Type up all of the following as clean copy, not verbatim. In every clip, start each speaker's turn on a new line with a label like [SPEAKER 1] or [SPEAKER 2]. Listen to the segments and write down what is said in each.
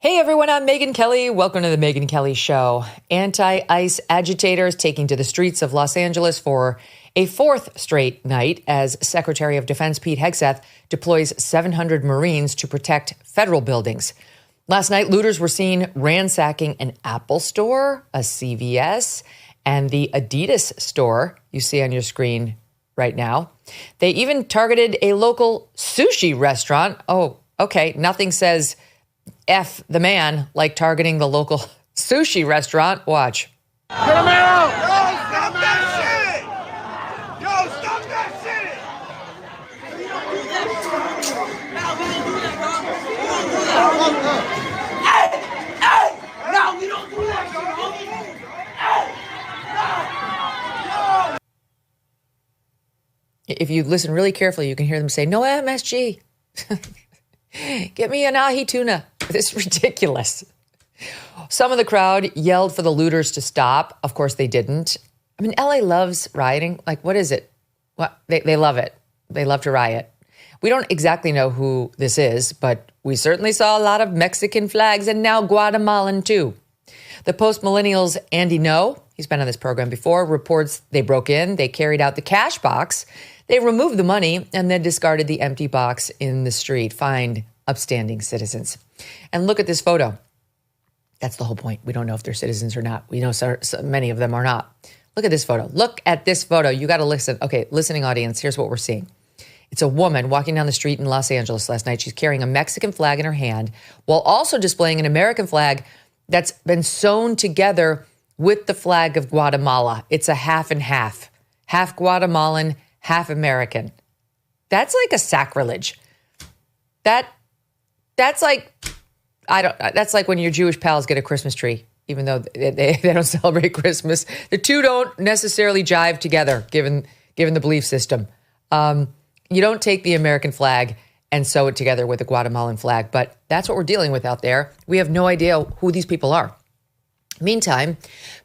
[SPEAKER 1] Hey everyone, I'm Megyn Kelly. Welcome to the Megyn Kelly Show. Anti-ICE agitators taking to the streets of Los Angeles for a fourth straight night as Secretary of Defense Pete Hegseth deploys 700 Marines to protect federal buildings. Last night, looters were seen ransacking an Apple store, a CVS, and the Adidas store you see on your screen right now. They even targeted a local sushi restaurant. Oh, okay, nothing says F the man like targeting the local sushi restaurant. Watch.
[SPEAKER 2] Get him out! Yo, stop that shit! Yo, stop that shit! We don't do that shit. No, we don't do that, dog. We don't do that. Hey! No, we don't do that shit, homie. Hey!
[SPEAKER 1] If you listen really carefully, you can hear them say, no MSG. Get me an ahi tuna. This is ridiculous. Some of the crowd yelled for the looters to stop. Of course, they didn't. I mean, LA loves rioting. Like, what is it? What they love it. They love to riot. We don't exactly know who this is, but we certainly saw a lot of Mexican flags and now Guatemalan too. The post-millennials Andy No, he's been on this program before, reports they broke in, they carried out the cash box, they removed the money, and then discarded the empty box in the street. Fined upstanding citizens. And look at this photo. That's the whole point. We don't know if they're citizens or not. We know so many of them are not. Look at this photo. Look at this photo. You got to listen. Okay, listening audience, here's what we're seeing. It's a woman walking down the street in Los Angeles last night. She's carrying a Mexican flag in her hand while also displaying an American flag that's been sewn together with the flag of Guatemala. It's a half and half. Half Guatemalan, half American. That's like a sacrilege. That's like when your Jewish pals get a Christmas tree, even though they don't celebrate Christmas. The two don't necessarily jive together, given the belief system. You don't take the American flag and sew it together with the Guatemalan flag, but that's what we're dealing with out there. We have no idea who these people are. Meantime,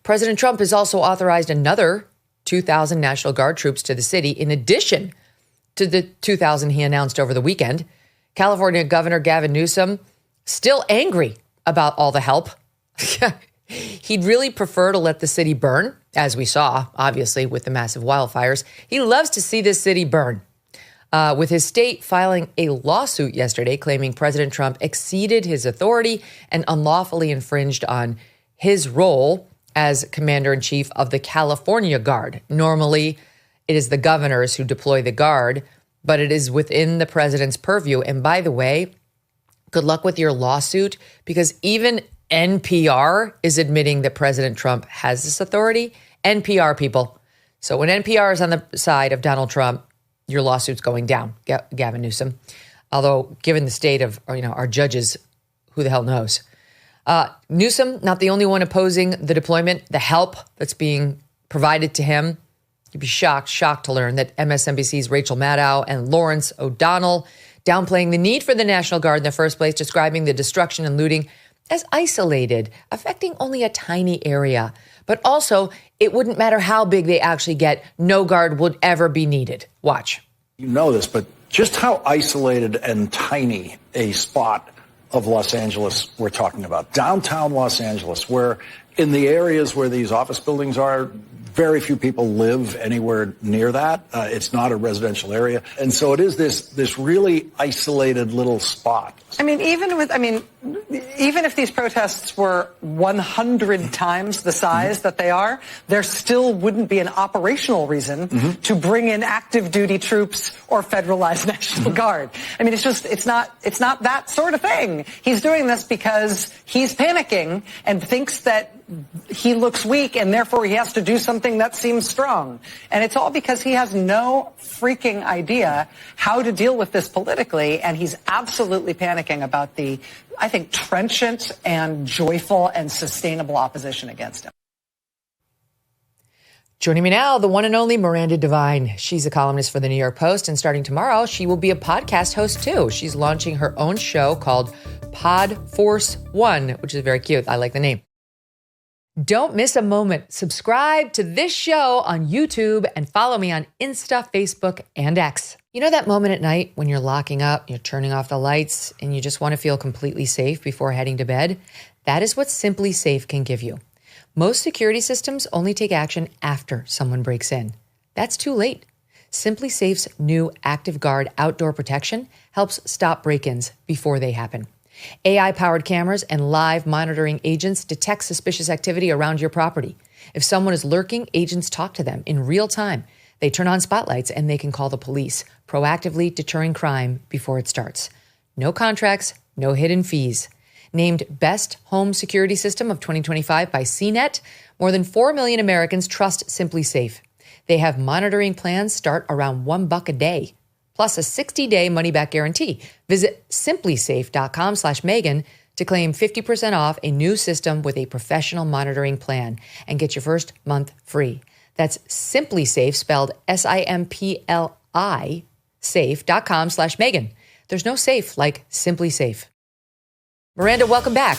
[SPEAKER 1] President Trump has also authorized another 2,000 National Guard troops to the city, in addition to the 2,000 he announced over the weekend. California Governor Gavin Newsom, still angry about all the help. He'd really prefer to let the city burn, as we saw, obviously, with the massive wildfires. He loves to see this city burn. With his state filing a lawsuit yesterday claiming President Trump exceeded his authority and unlawfully infringed on his role as commander-in-chief of the California Guard. Normally, it is the governors who deploy the Guard, but it is within the president's purview. And by the way, good luck with your lawsuit, because even NPR is admitting that President Trump has this authority. NPR, people. So when NPR is on the side of Donald Trump, your lawsuit's going down, Gavin Newsom. Although, given the state of our judges, who the hell knows? Newsom, not the only one opposing the deployment, the help that's being provided to him. You'd be shocked to learn that MSNBC's Rachel Maddow and Lawrence O'Donnell downplaying the need for the National Guard in the first place, describing the destruction and looting as isolated, affecting only a tiny area. But also, it wouldn't matter how big they actually get, no guard would ever be needed. Watch.
[SPEAKER 3] You know this, but just how isolated and tiny a spot of Los Angeles we're talking about. Downtown Los Angeles, where in the areas where these office buildings are, very few people live anywhere near that. It's not a residential area. And so it is this really isolated little spot.
[SPEAKER 4] Even if these protests were 100 times the size that they are, there still wouldn't be an operational reason to bring in active duty troops or federalized National Guard. It's not that sort of thing. He's doing this because he's panicking and thinks that he looks weak and therefore he has to do something that seems strong. And it's all because he has no freaking idea how to deal with this politically. And he's absolutely panicking about the, I think, trenchant and joyful and sustainable opposition against him.
[SPEAKER 1] Joining me now, the one and only Miranda Devine. She's a columnist for the New York Post, and starting tomorrow, she will be a podcast host too. She's launching her own show called Pod Force One, which is very cute. I like the name. Don't miss a moment. Subscribe to this show on YouTube and follow me on Insta, Facebook, and X. You know that moment at night when you're locking up, you're turning off the lights, and you just want to feel completely safe before heading to bed? That is what Simply Safe can give you. Most security systems only take action after someone breaks in. That's too late. Simply Safe's new Active Guard outdoor protection helps stop break-ins before they happen. AI-powered cameras and live monitoring agents detect suspicious activity around your property. If someone is lurking, agents talk to them in real time. They turn on spotlights and they can call the police, proactively deterring crime before it starts. No contracts, no hidden fees. Named Best Home Security System of 2025 by CNET, more than 4 million Americans trust Simply Safe. They have monitoring plans start around $1 a day, plus a 60-day money-back guarantee. Visit simplysafe.com/Megyn to claim 50% off a new system with a professional monitoring plan and get your first month free. That's Simply Safe, spelled SIMPLI, safe.com/Megyn. There's no safe like Simply Safe. Miranda, welcome back.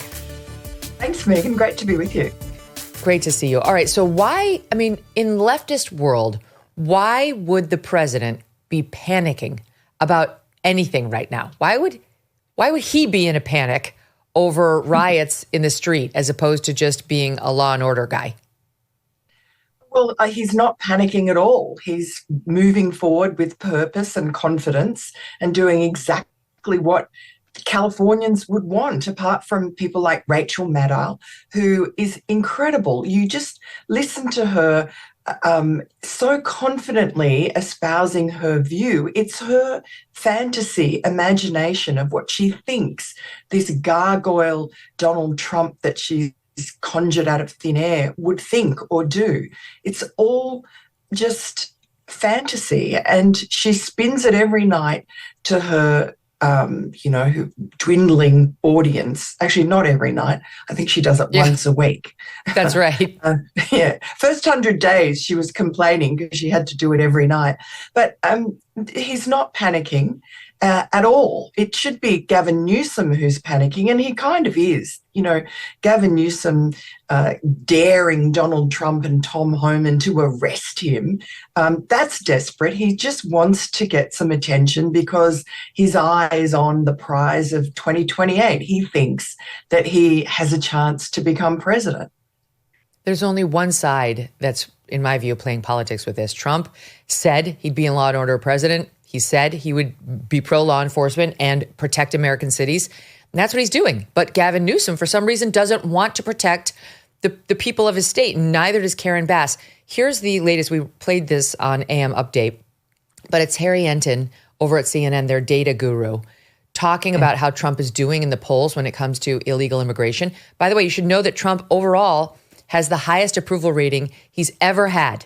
[SPEAKER 5] Thanks, Megyn. Great to be with you.
[SPEAKER 1] Great to see you. All right, so why, in leftist world, why would the president be panicking about anything right now? Why would he be in a panic over riots in the street as opposed to just being a law and order guy?
[SPEAKER 5] Well, he's not panicking at all. He's moving forward with purpose and confidence and doing exactly what Californians would want, apart from people like Rachel Maddow, who is incredible. You just listen to her so confidently espousing her view. It's her fantasy, imagination of what she thinks this gargoyle Donald Trump that she's conjured out of thin air would think or do. It's all just fantasy, and she spins it every night to her dwindling audience. Actually, not every night. I think she does it once a week.
[SPEAKER 1] That's right.
[SPEAKER 5] First 100 days she was complaining because she had to do it every night. But he's not panicking at all. It should be Gavin Newsom who's panicking, and he kind of is. Gavin Newsom daring Donald Trump and Tom Homan to arrest him. That's desperate. He just wants to get some attention because his eye is on the prize of 2028. He thinks that he has a chance to become president.
[SPEAKER 1] There's only one side that's, in my view, playing politics with this. Trump said he'd be in law and order president. He said he would be pro-law enforcement and protect American cities. And that's what he's doing. But Gavin Newsom, for some reason, doesn't want to protect the people of his state, and neither does Karen Bass. Here's the latest. We played this on AM Update, but it's Harry Enton over at CNN, their data guru, talking about how Trump is doing in the polls when it comes to illegal immigration. By the way, you should know that Trump overall has the highest approval rating he's ever had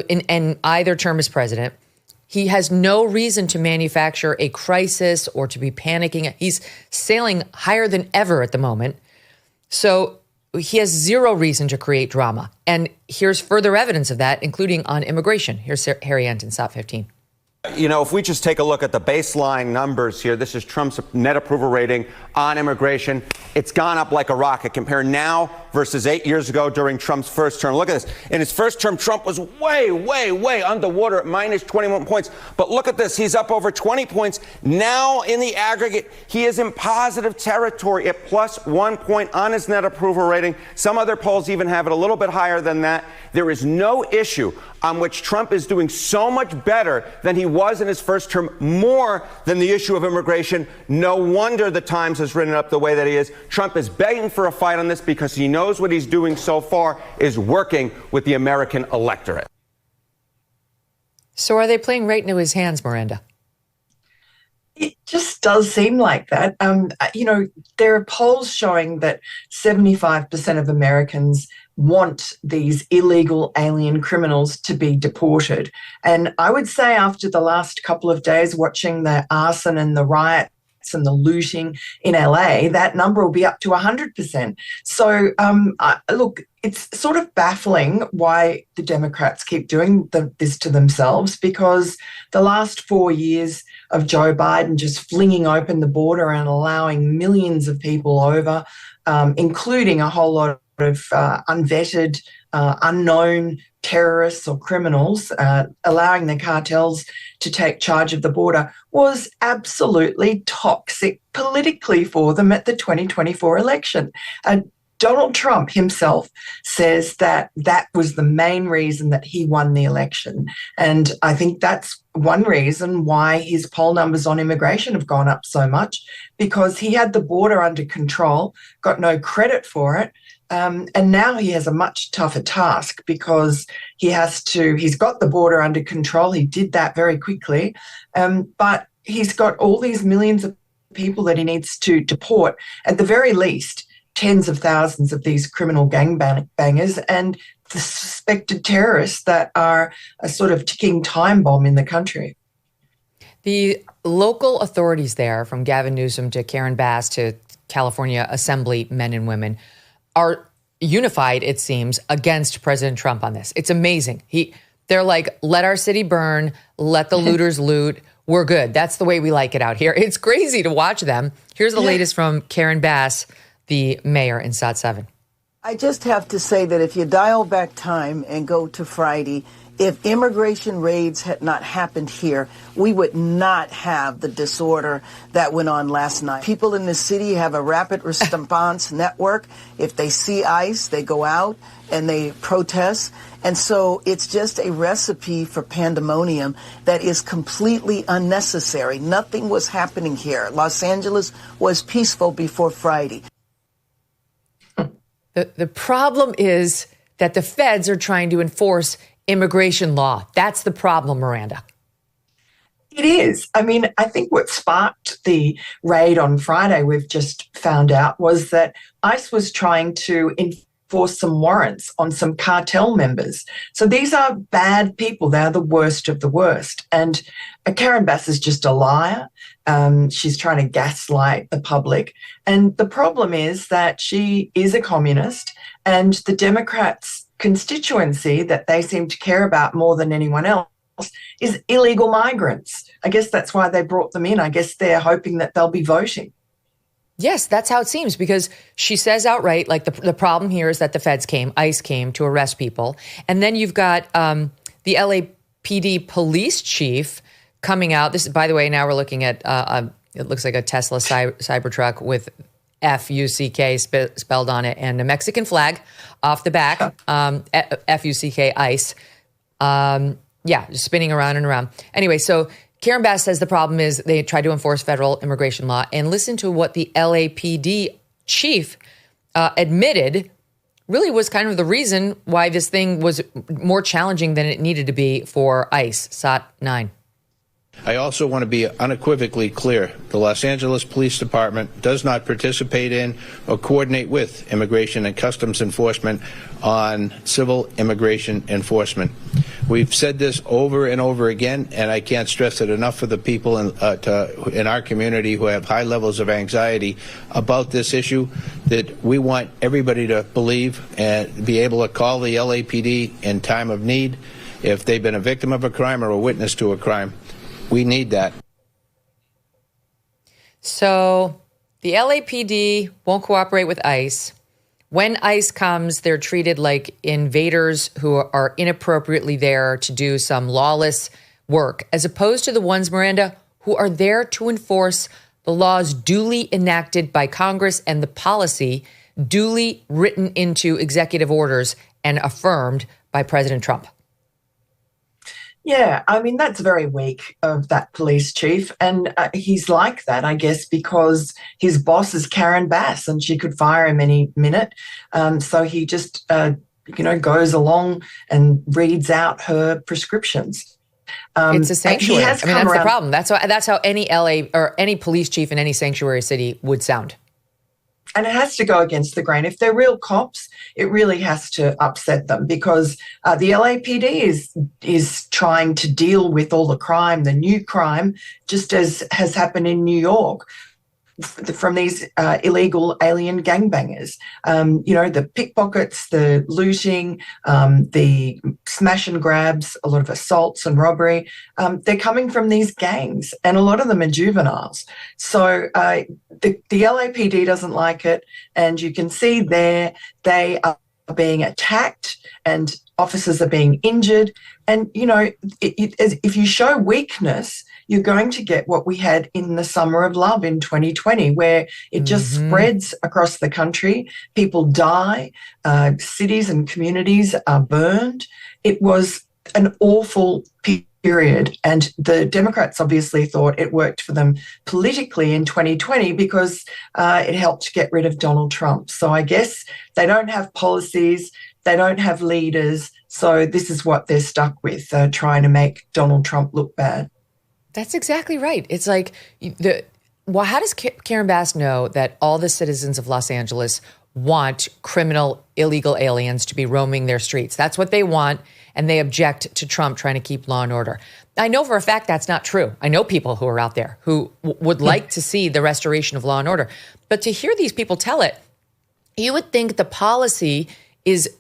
[SPEAKER 1] in either term as president. He has no reason to manufacture a crisis or to be panicking. He's sailing higher than ever at the moment. So he has zero reason to create drama. And here's further evidence of that, including on immigration. Here's Harry Enton, Stop 15.
[SPEAKER 6] If we just take a look at the baseline numbers here, this is Trump's net approval rating on immigration. It's gone up like a rocket. Compare now versus 8 years ago during Trump's first term. Look at this. In his first term, Trump was way, way, way underwater at minus 21 points. But look at this. He's up over 20 points. Now, in the aggregate, he is in positive territory at plus 1 point on his net approval rating. Some other polls even have it a little bit higher than that. There is no issue on which Trump is doing so much better than he was in his first term, more than the issue of immigration. No wonder the Times has written it up the way that he is. Trump is begging for a fight on this because he knows what he's doing so far is working with the American electorate.
[SPEAKER 1] So are they playing right into his hands, Miranda?
[SPEAKER 5] It just does seem like that. There are polls showing that 75% of Americans want these illegal alien criminals to be deported. And I would say after the last couple of days watching the arson and the riots and the looting in LA, that number will be up to 100%. So, look, it's sort of baffling why the Democrats keep doing this to themselves, because the last 4 years of Joe Biden just flinging open the border and allowing millions of people over, including a whole lot of unvetted, unknown terrorists or criminals, allowing the cartels to take charge of the border was absolutely toxic politically for them at the 2024 election. Donald Trump himself says that that was the main reason that he won the election. And I think that's one reason why his poll numbers on immigration have gone up so much, because he had the border under control, got no credit for it. And now he has a much tougher task because he's got the border under control. He did that very quickly. But he's got all these millions of people that he needs to deport, at the very least, tens of thousands of these criminal gangbangers and the suspected terrorists that are a sort of ticking time bomb in the country.
[SPEAKER 1] The local authorities there, from Gavin Newsom to Karen Bass to California Assembly men and women, are unified, it seems, against President Trump on this. It's amazing. They're like, let our city burn, let the looters loot. We're good. That's the way we like it out here. It's crazy to watch them. Here's the latest from Karen Bass, the mayor in South 7.
[SPEAKER 7] I just have to say that if you dial back time and go to Friday, if immigration raids had not happened here, we would not have the disorder that went on last night. People in the city have a rapid response network. If they see ICE, they go out and they protest. And so it's just a recipe for pandemonium that is completely unnecessary. Nothing was happening here. Los Angeles was peaceful before Friday.
[SPEAKER 1] The problem is that the feds are trying to enforce immigration law. That's the problem, Miranda.
[SPEAKER 5] It is. I mean, I think what sparked the raid on Friday, we've just found out, was that ICE was trying to enforce some warrants on some cartel members. So these are bad people. They're the worst of the worst. And Karen Bass is just a liar. She's trying to gaslight the public. And the problem is that she is a communist, and the Democrats' constituency that they seem to care about more than anyone else is illegal migrants. I guess that's why they brought them in. I guess they're hoping that they'll be voting.
[SPEAKER 1] Yes, that's how it seems, because she says outright, like, the problem here is that the feds came, ICE came to arrest people. And then you've got the LAPD police chief coming out. This is, by the way, now we're looking at, it looks like a Tesla Cybertruck with F-U-C-K spelled on it and a Mexican flag off the back, F-U-C-K ICE. Just spinning around and around. Anyway, so Karen Bass says the problem is they tried to enforce federal immigration law. And listen to what the LAPD chief admitted really was kind of the reason why this thing was more challenging than it needed to be for ICE. SOT 9.
[SPEAKER 8] I also want to be unequivocally clear. The Los Angeles Police Department does not participate in or coordinate with Immigration and Customs Enforcement on civil immigration enforcement. We've said this over and over again, and I can't stress it enough for the people in our community who have high levels of anxiety about this issue, that we want everybody to believe and be able to call the LAPD in time of need if they've been a victim of a crime or a witness to a crime. We need that.
[SPEAKER 1] So the LAPD won't cooperate with ICE. When ICE comes, they're treated like invaders who are inappropriately there to do some lawless work, as opposed to the ones, Miranda, who are there to enforce the laws duly enacted by Congress and the policy duly written into executive orders and affirmed by President Trump.
[SPEAKER 5] Yeah, I mean, that's very weak of that police chief. And he's like that, I guess, because his boss is Karen Bass and she could fire him any minute. So he just, goes along and reads out her prescriptions.
[SPEAKER 1] It's a sanctuary. That's the problem. That's how any LA or any police chief in any sanctuary city would sound.
[SPEAKER 5] And it has to go against the grain. If they're real cops, it really has to upset them, because the LAPD is trying to deal with all the crime, the new crime, just as has happened in New York, from these illegal alien gangbangers. The pickpockets, the looting, the smash and grabs, a lot of assaults and robbery, they're coming from these gangs, and a lot of them are juveniles. So the LAPD doesn't like it, and you can see there they are being attacked and officers are being injured. And, if you show weakness, you're going to get what we had in the Summer of Love in 2020, where it just spreads across the country. People die, cities and communities are burned. It was an awful period. And the Democrats obviously thought it worked for them politically in 2020 because it helped get rid of Donald Trump. So I guess they don't have policies, they don't have leaders. So this is what they're stuck with, trying to make Donald Trump look bad.
[SPEAKER 1] That's exactly right. It's like, how does Karen Bass know that all the citizens of Los Angeles want criminal, illegal aliens to be roaming their streets? That's what they want, and they object to Trump trying to keep law and order. I know for a fact that's not true. I know people who are out there who would like to see the restoration of law and order. But to hear these people tell it, you would think the policy is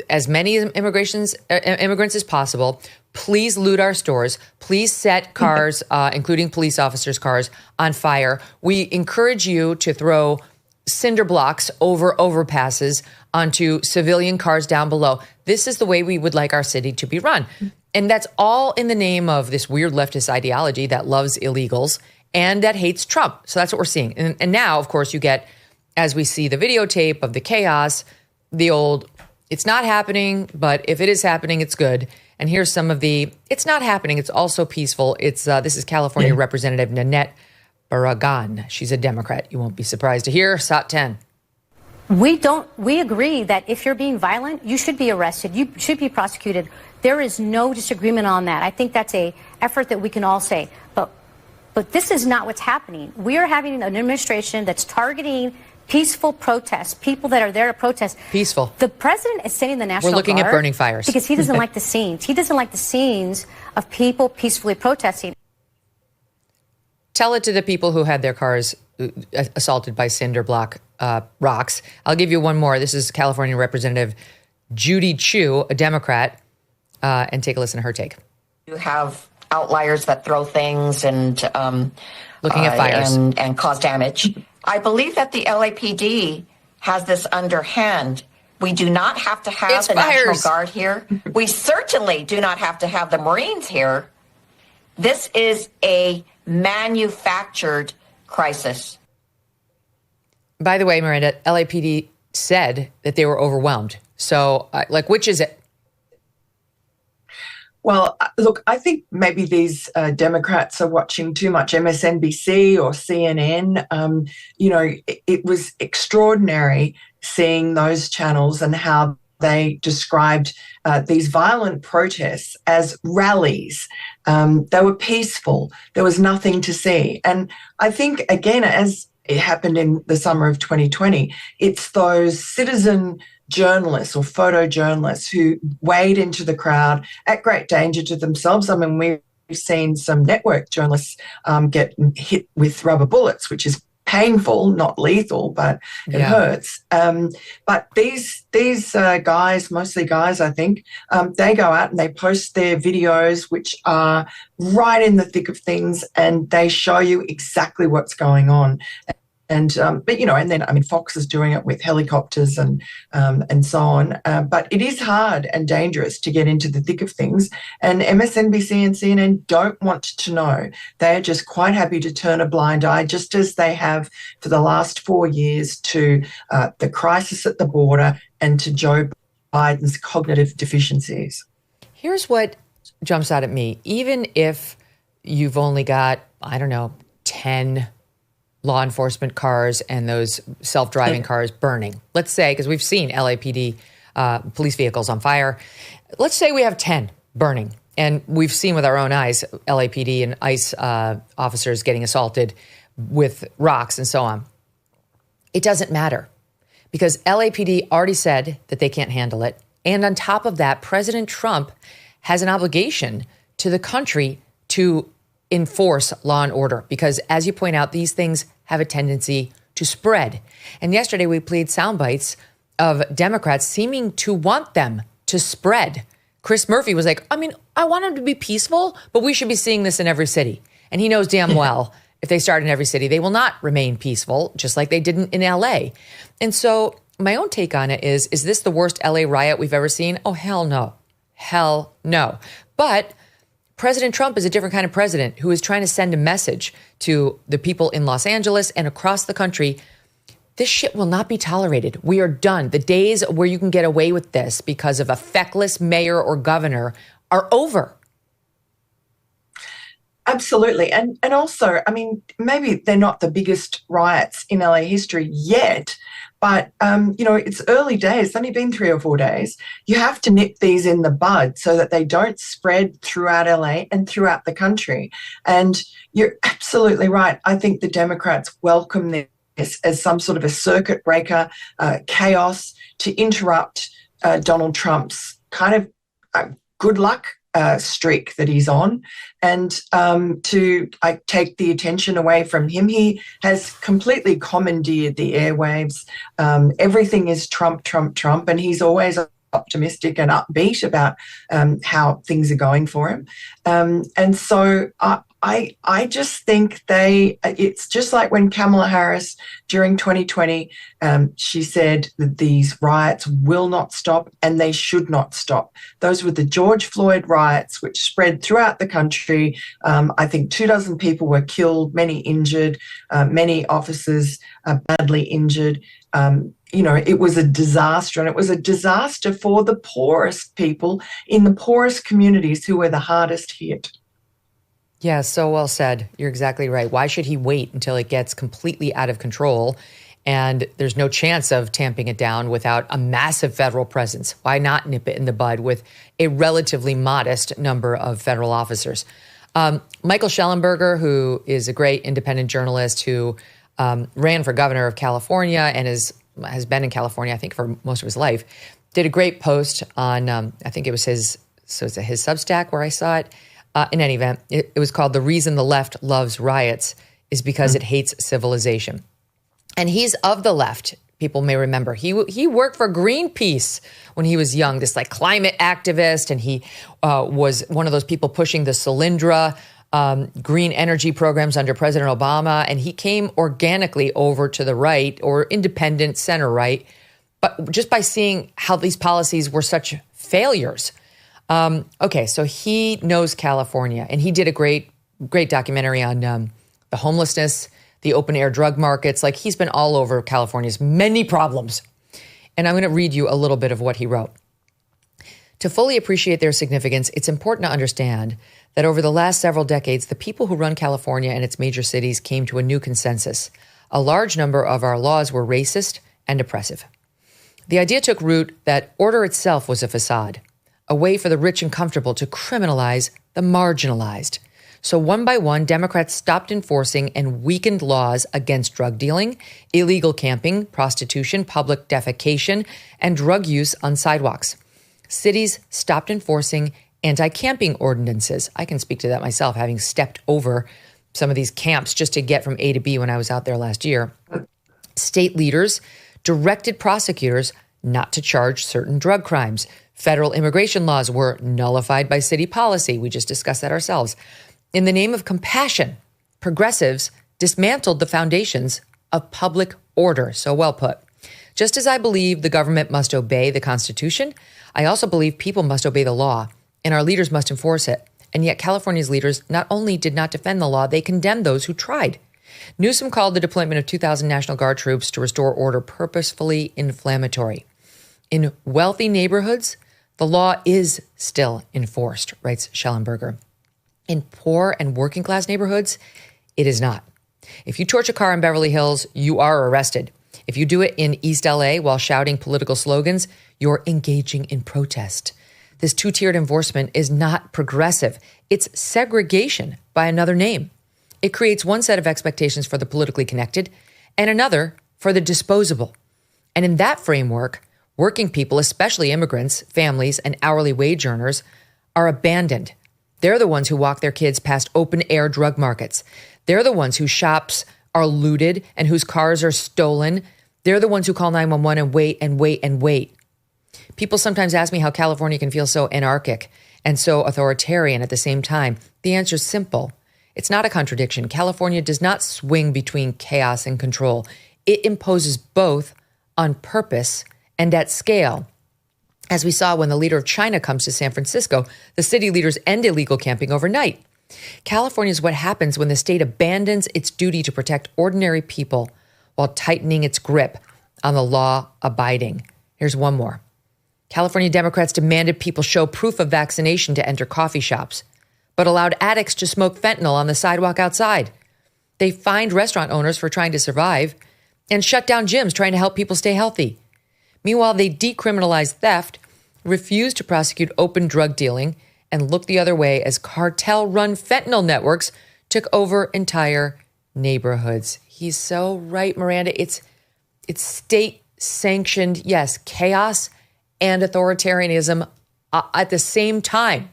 [SPEAKER 1] as many immigrants as possible. Please loot our stores. Please set cars, including police officers' cars, on fire. We encourage you to throw cinder blocks over overpasses onto civilian cars down below. This is the way we would like our city to be run. And that's all in the name of this weird leftist ideology that loves illegals and that hates Trump. So that's what we're seeing. And now, of course, you get, as we see the videotape of the chaos, the old, it's not happening, but if it is happening, it's good. And here's some of the, it's not happening, it's also peaceful. This is California Representative Nanette Barragan. She's a Democrat. You won't be surprised to hear. SOT 10.
[SPEAKER 9] We agree that if you're being violent, you should be arrested. You should be prosecuted. There is no disagreement on that. I think that's a effort that we can all say. But this is not what's happening. We are having an administration that's targeting peaceful protests, people that are there to protest.
[SPEAKER 1] Peaceful.
[SPEAKER 9] The president is sending the National Guard.
[SPEAKER 1] We're looking at burning fires.
[SPEAKER 9] Because he doesn't like the scenes. He doesn't like the scenes of people peacefully protesting.
[SPEAKER 1] Tell it to the people who had their cars assaulted by cinder block rocks. I'll give you one more. This is California Representative Judy Chu, a Democrat, and take a listen to her take.
[SPEAKER 10] You have outliers that throw things and
[SPEAKER 1] looking at fires
[SPEAKER 10] and cause damage. I believe that the LAPD has this underhand. We do not have to have the National Guard here. We certainly do not have to have the Marines here. This is a manufactured crisis.
[SPEAKER 1] By the way, Miranda, LAPD said that they were overwhelmed. So, which is it?
[SPEAKER 5] Well, look, I think maybe these Democrats are watching too much MSNBC or CNN. It was extraordinary seeing those channels and how they described these violent protests as rallies. They were peaceful. There was nothing to see. And I think, again, as it happened in the summer of 2020, it's those citizen journalists or photojournalists who wade into the crowd at great danger to themselves. I mean, we've seen some network journalists get hit with rubber bullets, which is painful, not lethal, but it hurts. But these guys, mostly guys, I think, they go out and they post their videos, which are right in the thick of things, and they show you exactly what's going on. And Fox is doing it with helicopters and so on. But it is hard and dangerous to get into the thick of things. And MSNBC and CNN don't want to know. They are just quite happy to turn a blind eye, just as they have for the last 4 years, to the crisis at the border and to Joe Biden's cognitive deficiencies.
[SPEAKER 1] Here's what jumps out at me. Even if you've only got, 10 law enforcement cars and those self-driving cars burning. Let's say, because we've seen LAPD police vehicles on fire. Let's say we have 10 burning, and we've seen with our own eyes LAPD and ICE officers getting assaulted with rocks and so on. It doesn't matter because LAPD already said that they can't handle it. And on top of that, President Trump has an obligation to the country to enforce law and order because, as you point out, these things have a tendency to spread. And yesterday we played sound bites of Democrats seeming to want them to spread. Chris Murphy was like, I mean, I want them to be peaceful, but we should be seeing this in every city. And he knows damn well if they start in every city, they will not remain peaceful, just like they didn't in LA. And so my own take on it is this the worst LA riot we've ever seen? Oh, hell no. Hell no. But President Trump is a different kind of president who is trying to send a message to the people in Los Angeles and across the country. This shit will not be tolerated. We are done. The days where you can get away with this because of a feckless mayor or governor are over.
[SPEAKER 5] Absolutely. And also, I mean, maybe they're not the biggest riots in LA history yet, but, it's early days. It's only been 3 or 4 days. You have to nip these in the bud so that they don't spread throughout LA and throughout the country. And you're absolutely right. I think the Democrats welcome this as some sort of a circuit breaker, chaos to interrupt Donald Trump's kind of good luck streak that he's on, and to take the attention away from him. He has completely commandeered the airwaves. Everything is Trump, Trump, Trump, and he's always optimistic and upbeat about how things are going for him. And so I just think it's just like when Kamala Harris during 2020, she said that these riots will not stop and they should not stop. Those were the George Floyd riots, which spread throughout the country. I think 24 people were killed, many injured, many officers badly injured. It was a disaster, and it was a disaster for the poorest people in the poorest communities who were the hardest hit.
[SPEAKER 1] Yeah, so well said. You're exactly right. Why should he wait until it gets completely out of control and there's no chance of tamping it down without a massive federal presence? Why not nip it in the bud with a relatively modest number of federal officers? Michael Shellenberger, who is a great independent journalist who ran for governor of California and has been in California, I think, for most of his life, did a great post on, I think it was his Substack where I saw it. In any event, it was called "The Reason the Left Loves Riots is Because It Hates Civilization." And he's of the left. People may remember he worked for Greenpeace when he was young, this like climate activist. And he was one of those people pushing the Solyndra green energy programs under President Obama. And he came organically over to the right, or independent center right, but just by seeing how these policies were such failures. Okay, so he knows California, and he did a great documentary on the homelessness, the open air drug markets. Like, he's been all over California's many problems. And I'm going to read you a little bit of what he wrote. To fully appreciate their significance, it's important to understand that over the last several decades, the people who run California and its major cities came to a new consensus. A large number of our laws were racist and oppressive. The idea took root that order itself was a facade, a way for the rich and comfortable to criminalize the marginalized. So one by one, Democrats stopped enforcing and weakened laws against drug dealing, illegal camping, prostitution, public defecation, and drug use on sidewalks. Cities stopped enforcing anti-camping ordinances. I can speak to that myself, having stepped over some of these camps just to get from A to B when I was out there last year. State leaders directed prosecutors not to charge certain drug crimes. Federal immigration laws were nullified by city policy. We just discussed that ourselves. In the name of compassion, progressives dismantled the foundations of public order. So well put. Just as I believe the government must obey the Constitution, I also believe people must obey the law, and our leaders must enforce it. And yet California's leaders not only did not defend the law, they condemned those who tried. Newsom called the deployment of 2,000 National Guard troops to restore order purposefully inflammatory. In wealthy neighborhoods, the law is still enforced, writes Shellenberger. In poor and working class neighborhoods, it is not. If you torch a car in Beverly Hills, you are arrested. If you do it in East LA while shouting political slogans, you're engaging in protest. This two-tiered enforcement is not progressive. It's segregation by another name. It creates one set of expectations for the politically connected and another for the disposable. And in that framework, working people, especially immigrants, families, and hourly wage earners, are abandoned. They're the ones who walk their kids past open-air drug markets. They're the ones whose shops are looted and whose cars are stolen, they're the ones who call 911 and wait and wait and wait. People sometimes ask me how California can feel so anarchic and so authoritarian at the same time. The answer is simple. It's not a contradiction. California does not swing between chaos and control. It imposes both on purpose and at scale. As we saw when the leader of China comes to San Francisco, the city leaders end illegal camping overnight. California is what happens when the state abandons its duty to protect ordinary people while tightening its grip on the law-abiding. Here's one more. California Democrats demanded people show proof of vaccination to enter coffee shops, but allowed addicts to smoke fentanyl on the sidewalk outside. They fined restaurant owners for trying to survive and shut down gyms trying to help people stay healthy. Meanwhile, they decriminalized theft, refused to prosecute open drug dealing, and looked the other way as cartel-run fentanyl networks took over entire neighborhoods. He's so right, Miranda. It's state-sanctioned, yes, chaos and authoritarianism at the same time.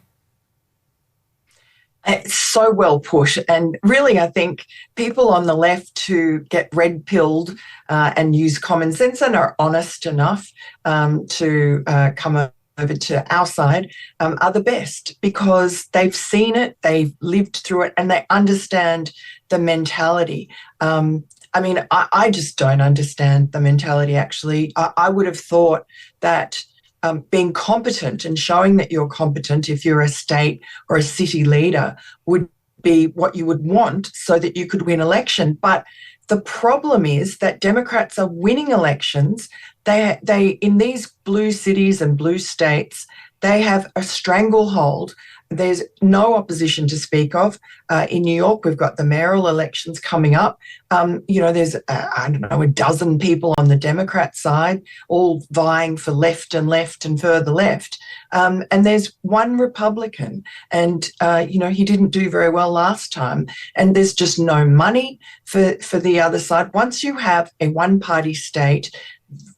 [SPEAKER 5] It's so well put. And really, I think people on the left who get red-pilled and use common sense and are honest enough to come over to our side are the best, because they've seen it, they've lived through it, and they understand the mentality. I just don't understand the mentality, actually. I would have thought that being competent and showing that you're competent if you're a state or a city leader would be what you would want so that you could win election. But the problem is that Democrats are winning elections. They in these blue cities and blue states, they have a stranglehold. There's no opposition to speak of. In New York, we've got the mayoral elections coming up. There's, a dozen people on the Democrat side, all vying for left and further left. And there's one Republican, and, he didn't do very well last time. And there's just no money for the other side. Once you have a one-party state,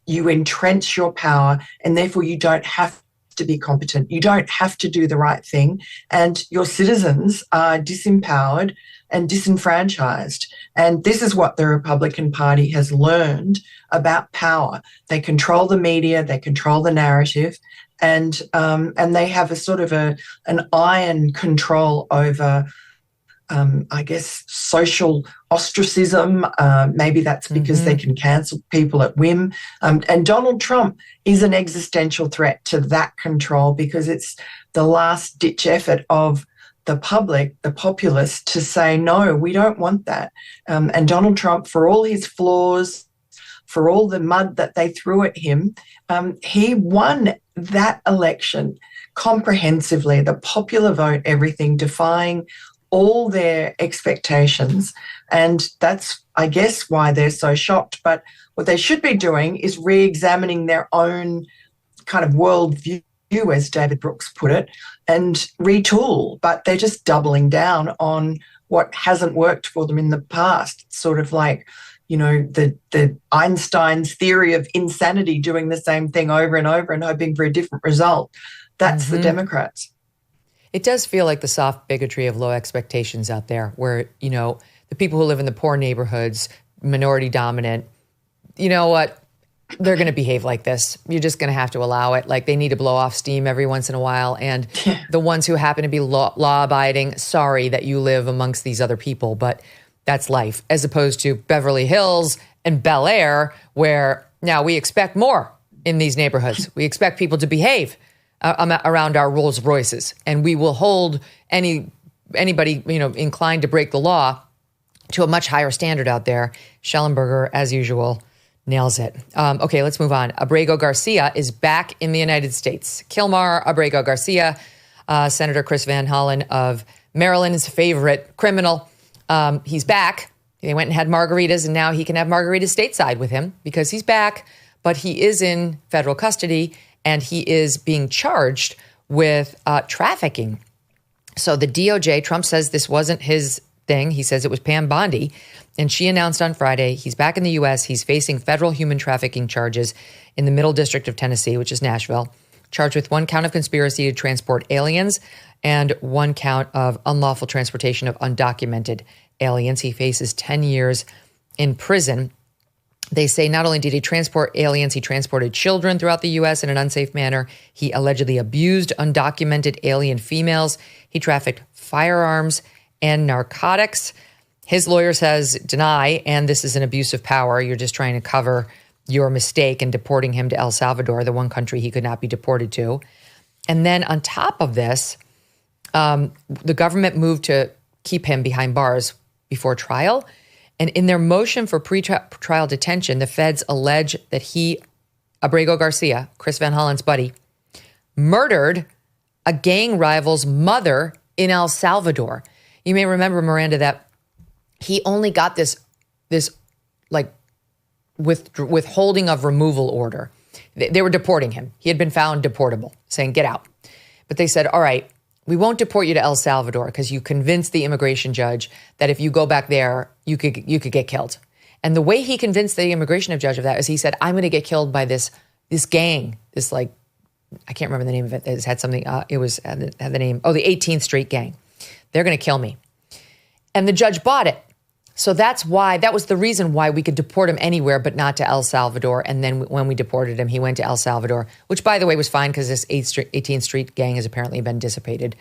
[SPEAKER 5] you entrench your power, and therefore you don't have to be competent. You don't have to do the right thing, and your citizens are disempowered and disenfranchised. And this is what the Republican Party has learned about power. They control the media, they control the narrative, and they have a sort of an iron control over social ostracism. Maybe that's because they can cancel people at whim. And Donald Trump is an existential threat to that control, because it's the last-ditch effort of the public, the populace, to say, no, we don't want that. And Donald Trump, for all his flaws, for all the mud that they threw at him, he won that election comprehensively, the popular vote, everything, defying all their expectations. And that's, I guess, why they're so shocked. But what they should be doing is re-examining their own kind of worldview, as David Brooks put it, and retool. But they're just doubling down on what hasn't worked for them in the past. It's sort of like, the Einstein's theory of insanity, doing the same thing over and over and hoping for a different result. That's the Democrats.
[SPEAKER 1] It does feel like the soft bigotry of low expectations out there, where, the people who live in the poor neighborhoods, minority dominant, you know what? They're going to behave like this. You're just going to have to allow it. Like, they need to blow off steam every once in a while. And the ones who happen to be law-abiding, sorry that you live amongst these other people, but that's life. As opposed to Beverly Hills and Bel Air, where now we expect more in these neighborhoods. We expect people to behave around our Rolls Royces, and we will hold anybody inclined to break the law to a much higher standard out there. Schellenberger, as usual, nails it. Okay, let's move on. Abrego Garcia is back in the United States. Kilmar Abrego Garcia, Senator Chris Van Hollen of Maryland's favorite criminal. He's back. They went and had margaritas, and now he can have margaritas stateside with him because he's back, but he is in federal custody, and he is being charged with trafficking. So the DOJ, Trump says this wasn't his thing. He says it was Pam Bondi, and she announced on Friday he's back in the U.S. He's facing federal human trafficking charges in the Middle District of Tennessee, which is Nashville, charged with one count of conspiracy to transport aliens and one count of unlawful transportation of undocumented aliens. He faces 10 years in prison. They say not only did he transport aliens, he transported children throughout the U.S. in an unsafe manner. He allegedly abused undocumented alien females. He trafficked firearms and narcotics. His lawyer says deny, and this is an abuse of power. You're just trying to cover your mistake in deporting him to El Salvador, the one country he could not be deported to. And then on top of this, the government moved to keep him behind bars before trial. And in their motion for pre-trial detention, the feds allege that he, Abrego Garcia, Chris Van Hollen's buddy, murdered a gang rival's mother in El Salvador. You may remember, Miranda, that he only got this like withholding of removal order. They were deporting him. He had been found deportable, saying, get out. But they said, all right, we won't deport you to El Salvador because you convinced the immigration judge that if you go back there, you could get killed. And the way he convinced the immigration judge of that is he said, I'm going to get killed by this gang, this like, I can't remember the name of it. It had something, had the name, the 18th Street Gang. They're going to kill me. And the judge bought it. So that was the reason why we could deport him anywhere, but not to El Salvador. And then when we deported him, he went to El Salvador, which, by the way, was fine because this 18th Street Gang has apparently been dissipated.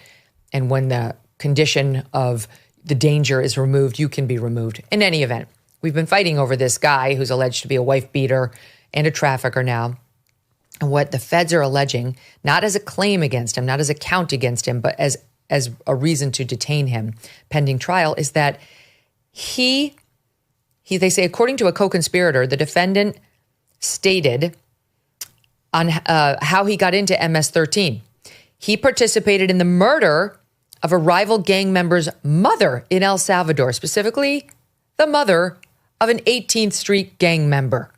[SPEAKER 1] And when the condition of the danger is removed, you can be removed. In any event, we've been fighting over this guy who's alleged to be a wife beater and a trafficker now. And what the feds are alleging, not as a claim against him, not as a count against him, but as a reason to detain him pending trial, is that they say, according to a co-conspirator, the defendant stated on how he got into MS-13. He participated in the murder of a rival gang member's mother in El Salvador, specifically the mother of an 18th Street gang member.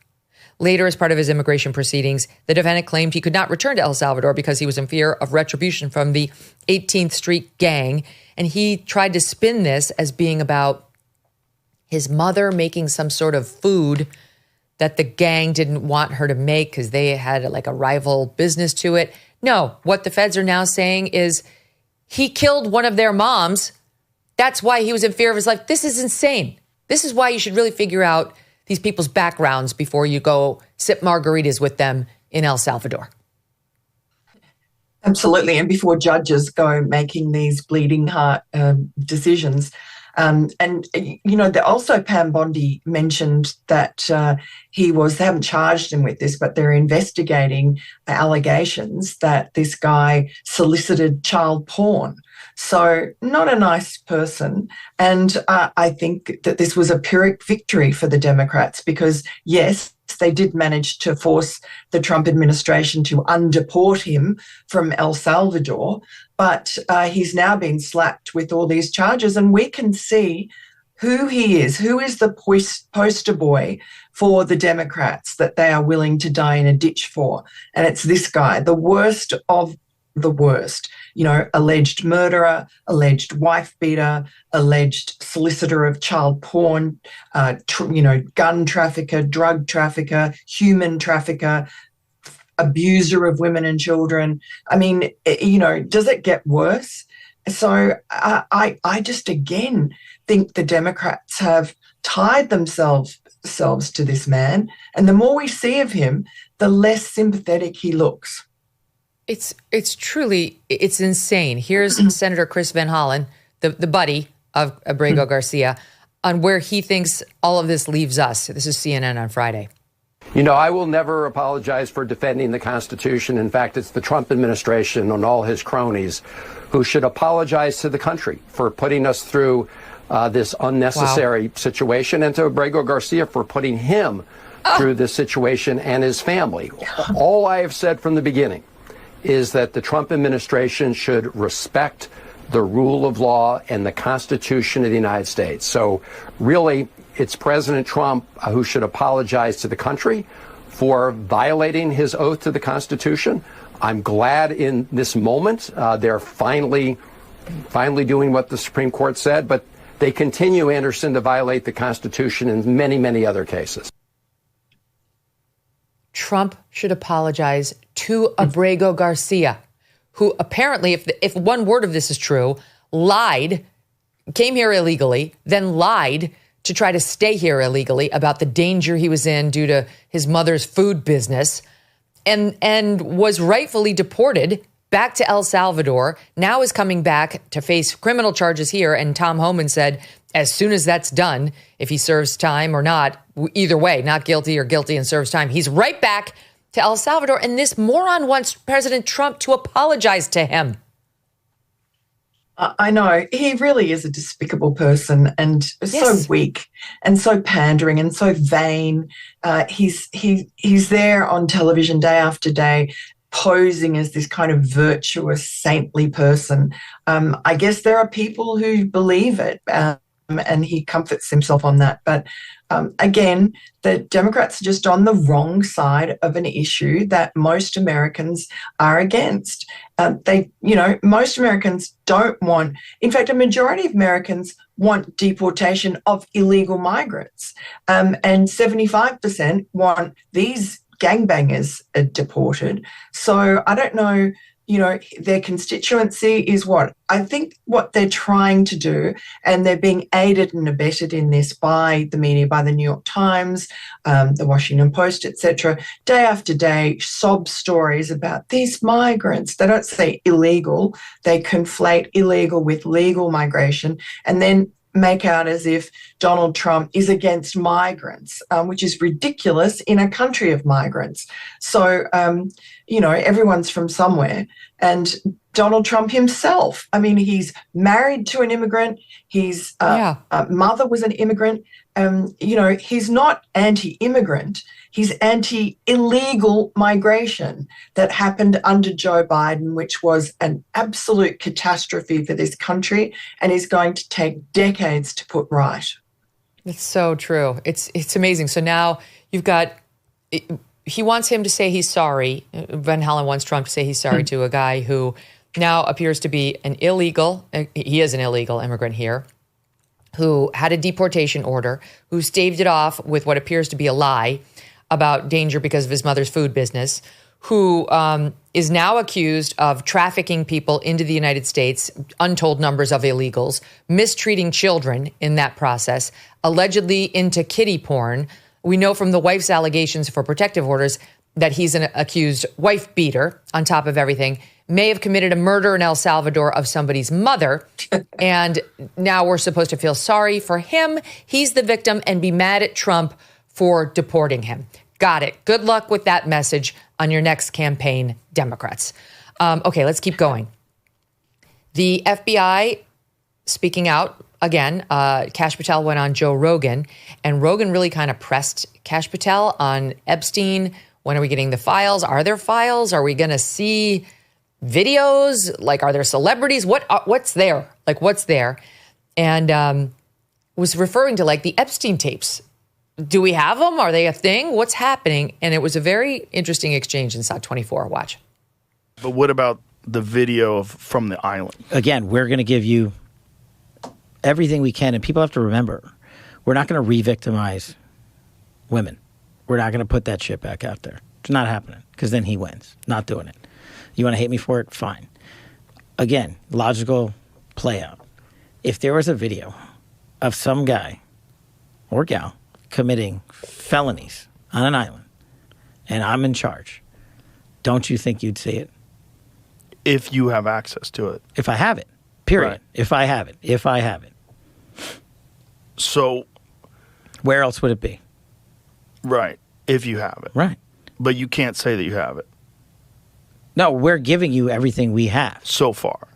[SPEAKER 1] Later, as part of his immigration proceedings, the defendant claimed he could not return to El Salvador because he was in fear of retribution from the 18th Street gang. And he tried to spin this as being about his mother making some sort of food that the gang didn't want her to make because they had like a rival business to it. No, what the feds are now saying is he killed one of their moms. That's why he was in fear of his life. This is insane. This is why you should really figure out these people's backgrounds before you go sip margaritas with them in El Salvador.
[SPEAKER 5] Absolutely. And before judges go making these bleeding heart decisions. And, you know, also Pam Bondi mentioned that they haven't charged him with this, but they're investigating allegations that this guy solicited child porn. So not a nice person. And I think that this was a Pyrrhic victory for the Democrats because, yes, they did manage to force the Trump administration to undeport him from El Salvador, but he's now been slapped with all these charges, and we can see who he is, who is the poster boy for the Democrats that they are willing to die in a ditch for. And it's this guy, the worst of the worst, you know, alleged murderer, alleged wife beater, alleged solicitor of child porn, gun trafficker, drug trafficker, human trafficker, abuser of women and children. I mean, you know, does it get worse? So I just, again, think the Democrats have tied themselves to this man. And the more we see of him, the less sympathetic he looks.
[SPEAKER 1] It's truly insane. Here's Senator Chris Van Hollen, the buddy of Abrego Garcia, on where he thinks all of this leaves us. This is CNN on Friday.
[SPEAKER 11] You know, I will never apologize for defending the Constitution. In fact, it's the Trump administration and all his cronies who should apologize to the country for putting us through this unnecessary situation, and to Abrego Garcia for putting him through this situation and his family. All I have said from the beginning is that the Trump administration should respect the rule of law and the Constitution of the United States. So really, it's President Trump who should apologize to the country for violating his oath to the Constitution. I'm glad in this moment they're finally doing what the Supreme Court said, but they continue, Anderson, to violate the Constitution in many, many other cases.
[SPEAKER 1] Trump should apologize to Abrego Garcia, who apparently, if one word of this is true, lied, came here illegally, then lied to try to stay here illegally, about the danger he was in due to his mother's food business, and was rightfully deported back to El Salvador, now is coming back to face criminal charges here. And Tom Homan said, as soon as that's done, if he serves time or not, either way, not guilty or guilty and serves time, he's right back to El Salvador. And this moron wants President Trump to apologize to him.
[SPEAKER 5] I know. He really is a despicable person, and so weak and so pandering and so vain. He's there on television day after day, posing as this kind of virtuous, saintly person. I guess there are people who believe it, and he comforts himself on that. But again, the Democrats are just on the wrong side of an issue that most Americans are against. Most Americans don't want, in fact, a majority of Americans want deportation of illegal migrants, and 75% want these gangbangers deported. So I don't know, their constituency is what? I think what they're trying to do, and they're being aided and abetted in this by the media, by the New York Times, the Washington Post, etc., day after day, sob stories about these migrants. They don't say illegal. They conflate illegal with legal migration, and then make out as if Donald Trump is against migrants, which is ridiculous in a country of migrants. So, everyone's from somewhere. And Donald Trump himself, I mean, he's married to an immigrant. His mother was an immigrant. He's not anti-immigrant. He's anti-illegal migration that happened under Joe Biden, which was an absolute catastrophe for this country and is going to take decades to put right.
[SPEAKER 1] It's so true. It's amazing. So now you've got, he wants him to say he's sorry. Van Hollen wants Trump to say he's sorry to a guy who now appears to be he is an illegal immigrant here, who had a deportation order, who staved it off with what appears to be a lie about danger because of his mother's food business, who is now accused of trafficking people into the United States, untold numbers of illegals, mistreating children in that process, allegedly into kiddie porn. We know from the wife's allegations for protective orders that he's an accused wife beater on top of everything, may have committed a murder in El Salvador of somebody's mother. And now we're supposed to feel sorry for him. He's the victim and be mad at Trump for deporting him. Got it. Good luck with that message on your next campaign, Democrats. Okay, let's keep going. The FBI speaking out again. Kash Patel went on Joe Rogan, and Rogan really kind of pressed Kash Patel on Epstein. When are we getting the files? Are there files? Are we going to see videos? Like, are there celebrities? What's there? Like, what's there? And was referring to like the Epstein tapes. Do we have them? Are they a thing? What's happening? And it was a very interesting exchange in SOT 24. Watch.
[SPEAKER 12] But what about the video from the island?
[SPEAKER 13] Again, we're going to give you everything we can. And people have to remember, we're not going to re-victimize women. We're not going to put that shit back out there. It's not happening because then he wins. Not doing it. You want to hate me for it? Fine. Again, logical play out. If there was a video of some guy or gal committing felonies on an island and I'm in charge, don't you think you'd see it?
[SPEAKER 12] If you have access to it.
[SPEAKER 13] If I have it. Period.
[SPEAKER 12] Right.
[SPEAKER 13] If I have it.
[SPEAKER 12] So
[SPEAKER 13] where else would it be?
[SPEAKER 12] Right. If you have it.
[SPEAKER 13] Right.
[SPEAKER 12] But you can't say that you have it.
[SPEAKER 13] No, we're giving you everything we have.
[SPEAKER 12] So far.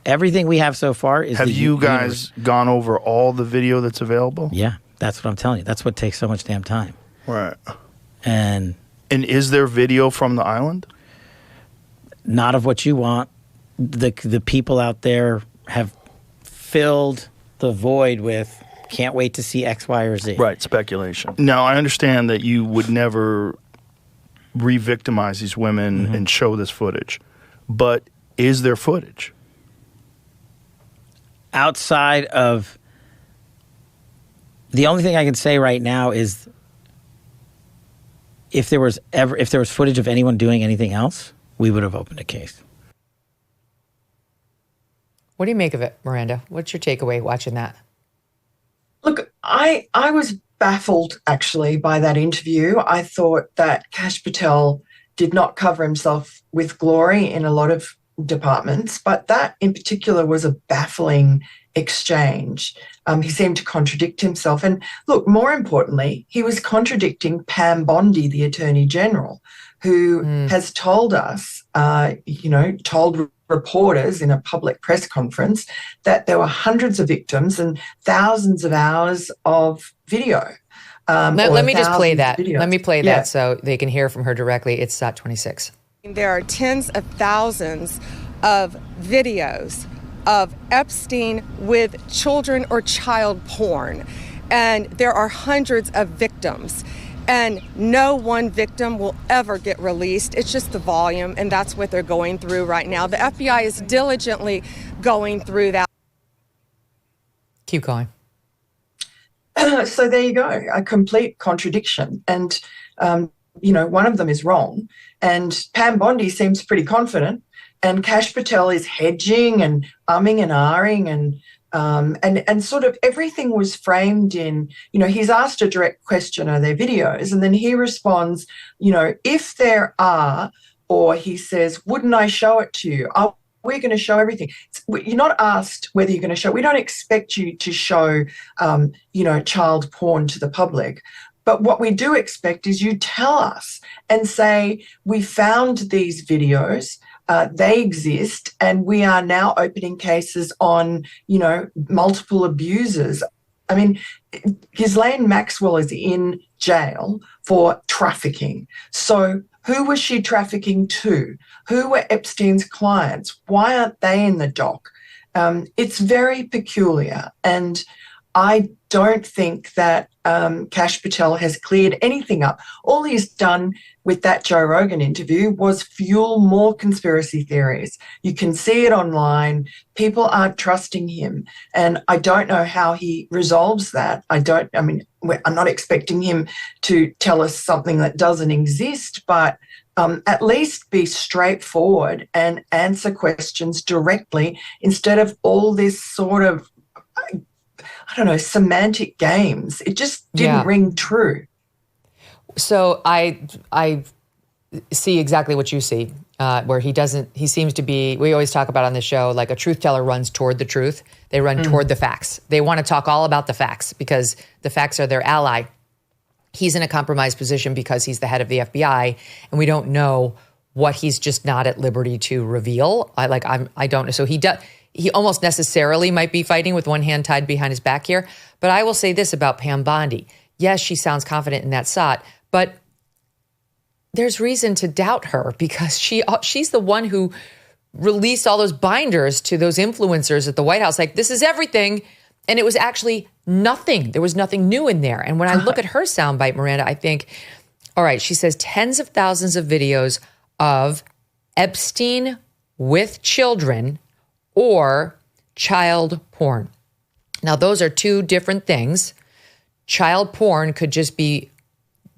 [SPEAKER 13] Everything we have so far is
[SPEAKER 12] Have you guys gone over all the video that's available?
[SPEAKER 13] Yeah. That's what I'm telling you. That's what takes so much damn time.
[SPEAKER 12] Right.
[SPEAKER 13] And
[SPEAKER 12] is there video from the island?
[SPEAKER 13] Not of what you want. The people out there have filled the void with can't wait to see X, Y, or Z.
[SPEAKER 12] Right, speculation. Now, I understand that you would never re-victimize these women and show this footage, but is there footage?
[SPEAKER 13] Outside of... The only thing I can say right now is if there was footage of anyone doing anything else, we would have opened a case.
[SPEAKER 1] What do you make of it, Miranda? What's your takeaway watching that?
[SPEAKER 5] Look, I was baffled actually by that interview. I thought that Kash Patel did not cover himself with glory in a lot of departments, but that in particular was a baffling exchange. He seemed to contradict himself. And look, more importantly, he was contradicting Pam Bondi, the Attorney General, who has told us, told reporters in a public press conference that there were hundreds of victims and thousands of hours of video.
[SPEAKER 1] Let me just play that. Let me play that so they can hear from her directly. It's SOT 26.
[SPEAKER 14] There are tens of thousands of videos of Epstein with children or child porn, and there are hundreds of victims. And no one victim will ever get released. It's just the volume, and that's what they're going through right now. The FBI is diligently going through that.
[SPEAKER 1] Keep going.
[SPEAKER 5] So there you go, a complete contradiction. And, one of them is wrong. And Pam Bondi seems pretty confident. And Kash Patel is hedging and umming and ahhing and sort of everything was framed in, he's asked a direct question, are there videos? And then he responds, if there are, or he says, wouldn't I show it to you? We're going to show everything. You're not asked whether you're going to show. We don't expect you to show, child porn to the public. But what we do expect is you tell us and say, we found these videos, they exist, and we are now opening cases on, multiple abusers. I mean, Ghislaine Maxwell is in jail for trafficking. So who was she trafficking to? Who were Epstein's clients? Why aren't they in the dock? It's very peculiar. And I don't think that Kash Patel has cleared anything up. All he's done with that Joe Rogan interview was fuel more conspiracy theories. You can see it online. People aren't trusting him. And I don't know how he resolves that. I'm not expecting him to tell us something that doesn't exist, but at least be straightforward and answer questions directly instead of all this sort of, semantic games. It just didn't ring true.
[SPEAKER 1] So I see exactly what you see, where he seems to be, we always talk about on the show, like a truth teller runs toward the truth. They run toward the facts. They want to talk all about the facts because the facts are their ally. He's in a compromised position because he's the head of the FBI, and we don't know what he's just not at liberty to reveal. I don't know. So he almost necessarily might be fighting with one hand tied behind his back here. But I will say this about Pam Bondi. Yes, she sounds confident in that SOT, but there's reason to doubt her because she's the one who released all those binders to those influencers at the White House. Like, this is everything. And it was actually nothing. There was nothing new in there. And when I look at her soundbite, Miranda, I think, all right, she says tens of thousands of videos of Epstein with children or child porn. Now, those are two different things. Child porn could just be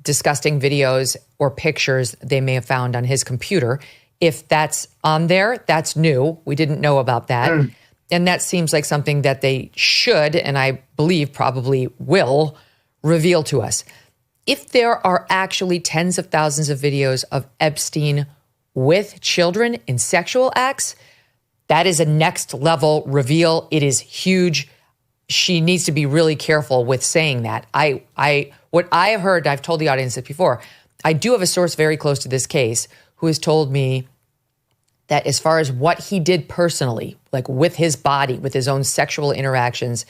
[SPEAKER 1] disgusting videos or pictures they may have found on his computer. If that's on there, that's new. We didn't know about that. And that seems like something that they should, and I believe probably will, reveal to us. If there are actually tens of thousands of videos of Epstein with children in sexual acts, that is a next level reveal. It is huge. She needs to be really careful with saying that. What I have heard, I've told the audience this before, I do have a source very close to this case who has told me that as far as what he did personally, like with his body, with his own sexual interactions,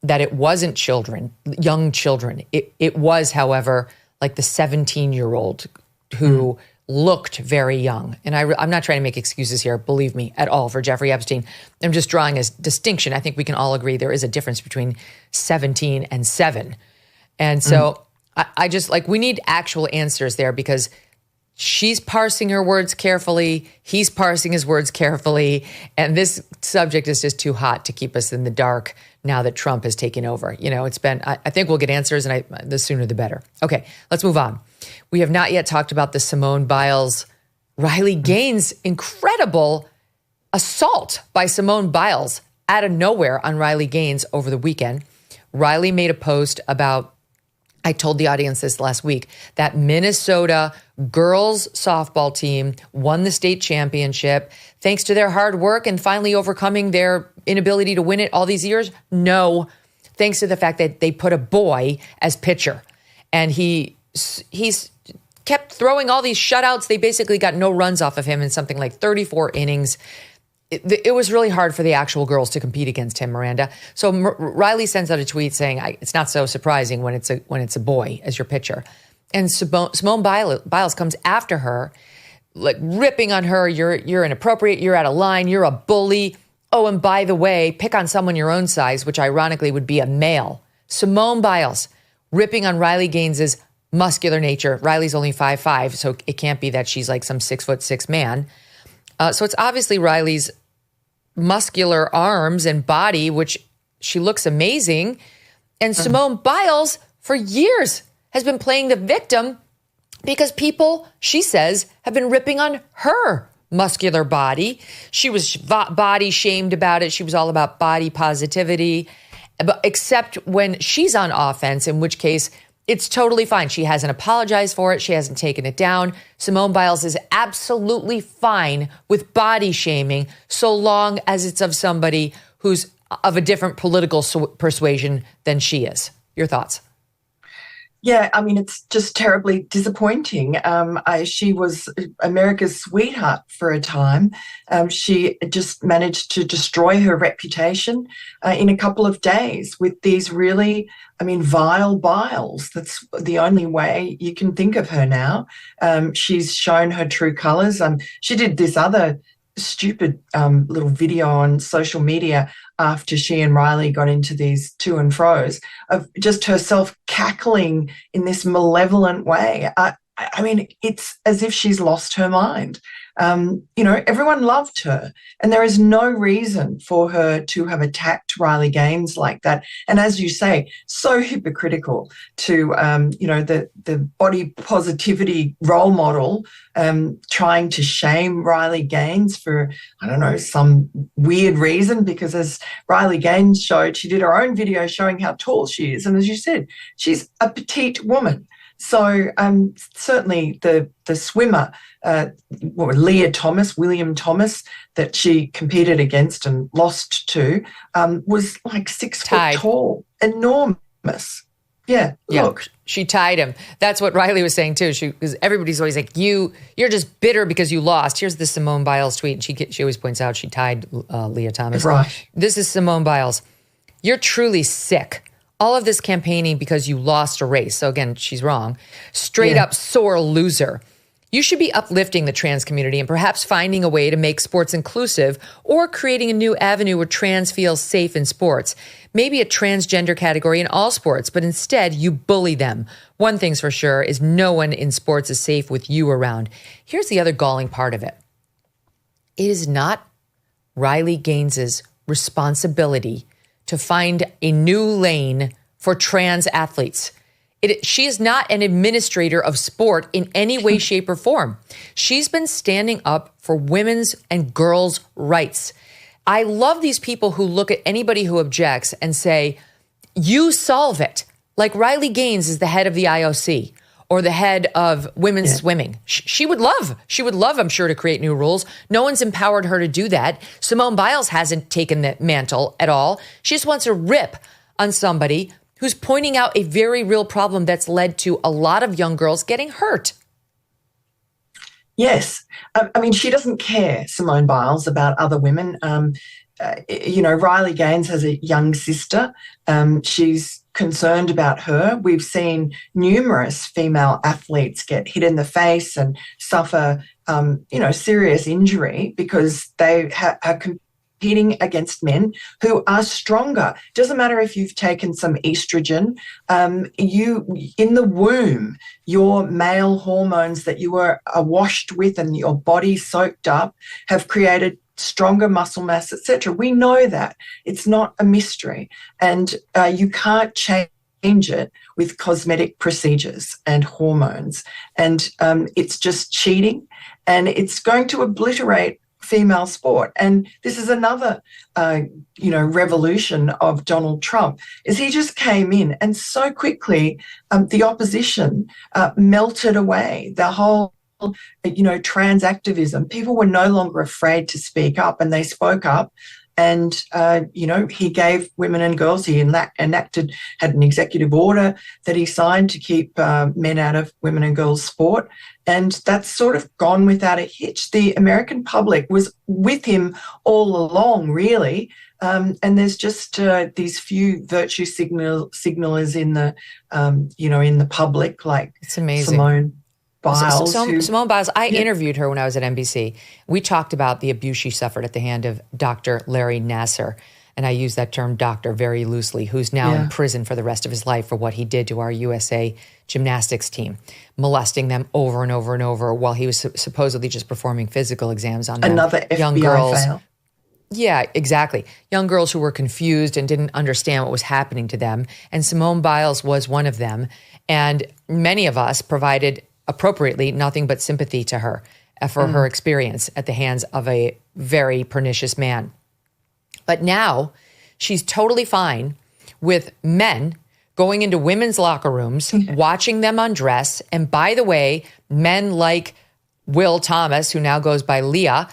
[SPEAKER 1] that it wasn't children, young children. It was, however, like the 17-year-old who looked very young. And I'm not trying to make excuses here, believe me, at all, for Jeffrey Epstein. I'm just drawing a distinction. I think we can all agree there is a difference between 17 and 7. And so I just, we need actual answers there because she's parsing her words carefully. He's parsing his words carefully. And this subject is just too hot to keep us in the dark now that Trump has taken over. It's been, I think we'll get answers, and the sooner the better. Okay, let's move on. We have not yet talked about the Simone Biles, Riley Gaines incredible assault by Simone Biles out of nowhere on Riley Gaines over the weekend. Riley made a post about, I told the audience this last week, that Minnesota girls softball team won the state championship thanks to their hard work and finally overcoming their inability to win it all these years. No, thanks to the fact that they put a boy as pitcher. And he's kept throwing all these shutouts. They basically got no runs off of him in something like 34 innings. It was really hard for the actual girls to compete against him, Miranda. So Riley sends out a tweet saying, it's not so surprising when it's a boy as your pitcher. And Simone Biles comes after her, like ripping on her. You're inappropriate. You're out of line. You're a bully. Oh, and by the way, pick on someone your own size, which ironically would be a male. Simone Biles ripping on Riley Gaines's muscular nature. Riley's only 5'5", so it can't be that she's like some 6'6" man. So it's obviously Riley's muscular arms and body, which she looks amazing. And Simone Biles, for years, has been playing the victim because people, she says, have been ripping on her muscular body. She was body shamed about it. She was all about body positivity, but except when she's on offense, in which case it's totally fine. She hasn't apologized for it. She hasn't taken it down. Simone Biles is absolutely fine with body shaming so long as it's of somebody who's of a different political persuasion than she is. Your thoughts?
[SPEAKER 5] Yeah, I mean, it's just terribly disappointing. She was America's sweetheart for a time. She just managed to destroy her reputation in a couple of days with these really, vile Biles. That's the only way you can think of her now. She's shown her true colours. She did this other stupid little video on social media after she and Riley got into these to and fro's of just herself cackling in this malevolent way. I mean, it's as if she's lost her mind. Everyone loved her, and there is no reason for her to have attacked Riley Gaines like that. And as you say, so hypocritical to, the body positivity role model trying to shame Riley Gaines for, some weird reason, because as Riley Gaines showed, she did her own video showing how tall she is. And as you said, she's a petite woman. So certainly the swimmer, William Thomas, that she competed against and lost to, was like 6 foot tall, enormous. Yeah, look.
[SPEAKER 1] She tied him. That's what Riley was saying too. Because everybody's always like, you're just bitter because you lost. Here's the Simone Biles tweet. And she always points out she tied Leah Thomas.
[SPEAKER 5] Right.
[SPEAKER 1] This is Simone Biles. You're truly sick. All of this campaigning because you lost a race. So again, she's wrong. Straight up sore loser. You should be uplifting the trans community and perhaps finding a way to make sports inclusive or creating a new avenue where trans feels safe in sports. Maybe a transgender category in all sports, but instead you bully them. One thing's for sure is no one in sports is safe with you around. Here's the other galling part of it. It is not Riley Gaines's responsibility to find a new lane for trans athletes. She is not an administrator of sport in any way, shape, or form. She's been standing up for women's and girls' rights. I love these people who look at anybody who objects and say, you solve it. Like Riley Gaines is the head of the IOC or the head of women's swimming. She would love, I'm sure, to create new rules. No one's empowered her to do that. Simone Biles hasn't taken the mantle at all. She just wants to rip on somebody who's pointing out a very real problem that's led to a lot of young girls getting hurt.
[SPEAKER 5] Yes. She doesn't care, Simone Biles, about other women. Riley Gaines has a young sister. She's concerned about her. We've seen numerous female athletes get hit in the face and suffer, serious injury because they are competing against men who are stronger. Doesn't matter if you've taken some estrogen. In the womb, your male hormones that you were washed with and your body soaked up have created stronger muscle mass, etc. We know that. It's not a mystery. And you can't change it with cosmetic procedures and hormones. And it's just cheating. And it's going to obliterate female sport. And this is another, revolution of Donald Trump, is he just came in and so quickly the opposition melted away. The whole trans activism, people were no longer afraid to speak up, and they spoke up. And, he gave women and girls, he had an executive order that he signed to keep men out of women and girls sport. And that's sort of gone without a hitch. The American public was with him all along, really. And there's just these few virtue signalers in the, in the public, like
[SPEAKER 1] it's amazing.
[SPEAKER 5] Simone Biles.
[SPEAKER 1] Simone Biles, I interviewed her when I was at NBC. We talked about the abuse she suffered at the hand of Dr. Larry Nassar. And I use that term doctor very loosely, who's now in prison for the rest of his life for what he did to our USA gymnastics team, molesting them over and over and over while he was supposedly just performing physical exams on them.
[SPEAKER 5] Another
[SPEAKER 1] young
[SPEAKER 5] FBI
[SPEAKER 1] girls.
[SPEAKER 5] fail.
[SPEAKER 1] Yeah, exactly. Young girls who were confused and didn't understand what was happening to them. And Simone Biles was one of them. And many of us provided appropriately nothing but sympathy to her for her experience at the hands of a very pernicious man. But now she's totally fine with men going into women's locker rooms, watching them undress. And by the way, men like Will Thomas, who now goes by Leah,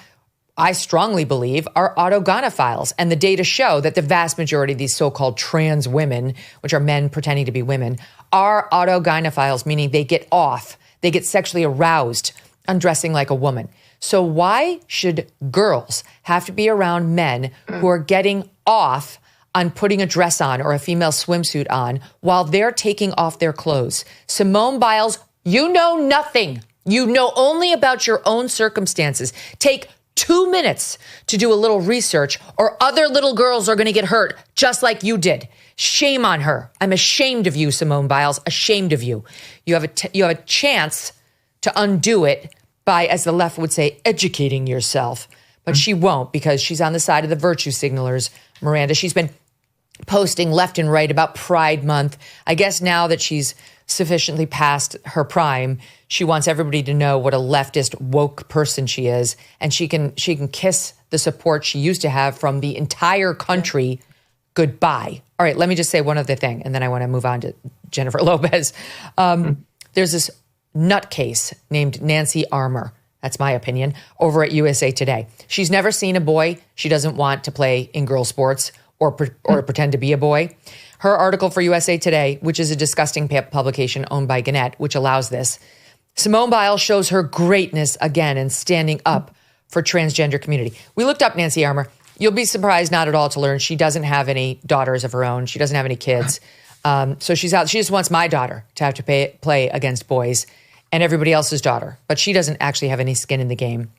[SPEAKER 1] I strongly believe are autogynephiles. And the data show that the vast majority of these so-called trans women, which are men pretending to be women, are autogynephiles, meaning they get off. They get sexually aroused undressing like a woman. So why should girls have to be around men who are getting off on putting a dress on or a female swimsuit on while they're taking off their clothes? Simone Biles, you know nothing. You know only about your own circumstances. Take 2 minutes to do a little research, or other little girls are going to get hurt just like you did. Shame on her. I'm ashamed of you, Simone Biles. Ashamed of you. You have a chance to undo it by, as the left would say, educating yourself. But she won't, because she's on the side of the virtue signalers, Miranda. She's been posting left and right about Pride Month. I guess now that she's sufficiently past her prime, she wants everybody to know what a leftist woke person she is, and she can kiss the support she used to have from the entire country goodbye. All right, let me just say one other thing, and then I want to move on to Jennifer Lopez. There's this nutcase named Nancy Armour, that's my opinion, over at USA Today. She's never seen a boy she doesn't want to play in girl sports or pretend to be a boy. Her article for USA Today, which is a disgusting publication owned by Gannett, which allows this, Simone Biles shows her greatness again in standing up for transgender community. We looked up Nancy Armour. You'll be surprised not at all to learn she doesn't have any daughters of her own. She doesn't have any kids. So she's out. She just wants my daughter to have to play against boys and everybody else's daughter. But she doesn't actually have any skin in the game.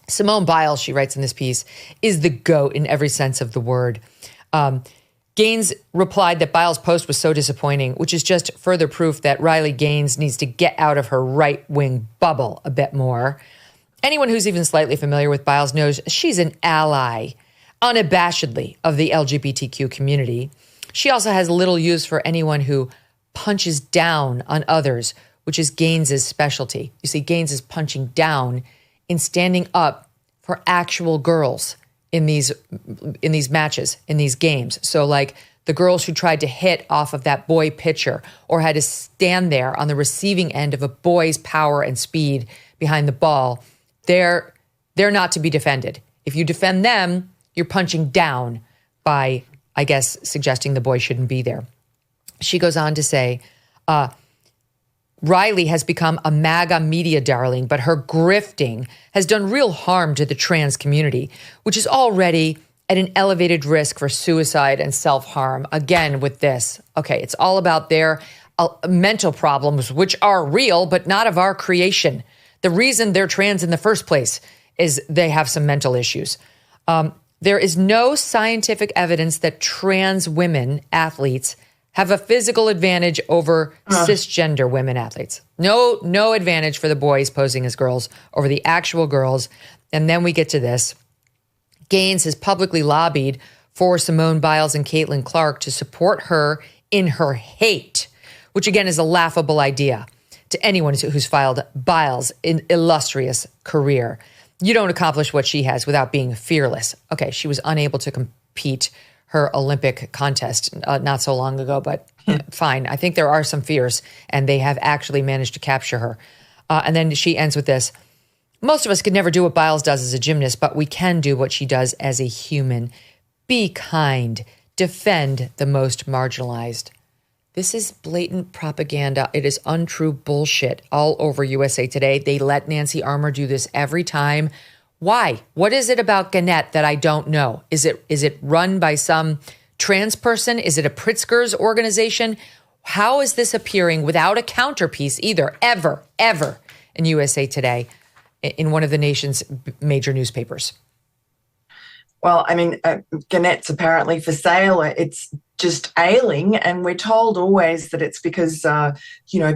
[SPEAKER 1] Simone Biles, she writes in this piece, is the GOAT in every sense of the word. Gaines replied that Biles' post was so disappointing, which is just further proof that Riley Gaines needs to get out of her right-wing bubble a bit more. Anyone who's even slightly familiar with Biles knows she's an ally, unabashedly, of the LGBTQ community. She also has little use for anyone who punches down on others, which is Gaines' specialty. You see, Gaines is punching down in standing up for actual girls in these matches, in these games. So like the girls who tried to hit off of that boy pitcher or had to stand there on the receiving end of a boy's power and speed behind the ball, they're not to be defended. If you defend them, you're punching down by, I guess, suggesting the boy shouldn't be there. She goes on to say, Riley has become a MAGA media darling, but her grifting has done real harm to the trans community, which is already at an elevated risk for suicide and self-harm. Again, with this, okay, it's all about their mental problems, which are real, but not of our creation. The reason they're trans in the first place is they have some mental issues. There is no scientific evidence that trans women athletes have a physical advantage over cisgender women athletes. No advantage for the boys posing as girls over the actual girls. And then we get to this. Gaines has publicly lobbied for Simone Biles and Caitlin Clark to support her in her hate, which again is a laughable idea to anyone who's filed Biles' illustrious career. you don't accomplish what she has without being fearless. Okay, she was unable to compete her Olympic contest not so long ago, but fine. I think there are some fears, and they have actually managed to capture her. And then she ends with this. Most of us could never do what Biles does as a gymnast, but we can do what she does as a human. Be kind. Defend the most marginalized. This is blatant propaganda. It is untrue bullshit all over USA Today. They let Nancy Armour do this every time. Why? What is it about Gannett that I don't know? Is it run by some trans person? Is it a Pritzker's organization? How is this appearing without a counterpiece either, ever in USA Today, in one of the nation's major newspapers?
[SPEAKER 5] Well, I mean, Gannett's apparently for sale. It's just ailing, and we're told always that it's because,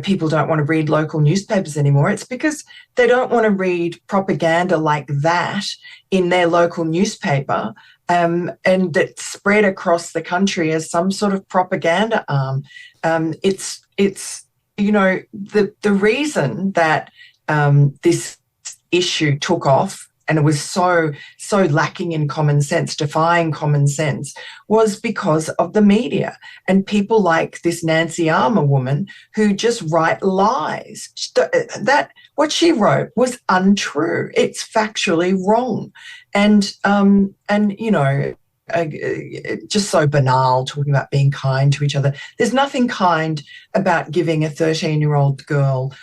[SPEAKER 5] people don't want to read local newspapers anymore. It's because they don't want to read propaganda like that in their local newspaper, and that's spread across the country as some sort of propaganda arm. It's the reason that this issue took off, and it was so lacking in common sense, defying common sense, was because of the media and people like this Nancy Armour woman who just write lies. That what she wrote was untrue. It's factually wrong, and just so banal, talking about being kind to each other. There's nothing kind about giving a 13-year-old girl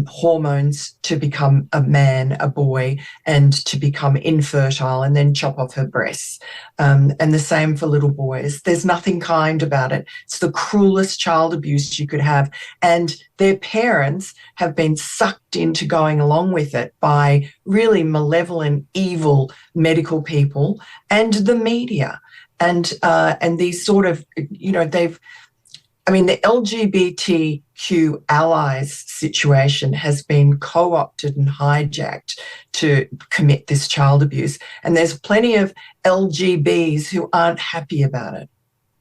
[SPEAKER 5] hormones to become a man, a boy, and to become infertile and then chop off her breasts. And the same for little boys. There's nothing kind about it. It's the cruelest child abuse you could have. And their parents have been sucked into going along with it by really malevolent, evil medical people and the media. And these sort of, the LGBTQ allies situation has been co-opted and hijacked to commit this child abuse. And there's plenty of LGBs who aren't happy about it.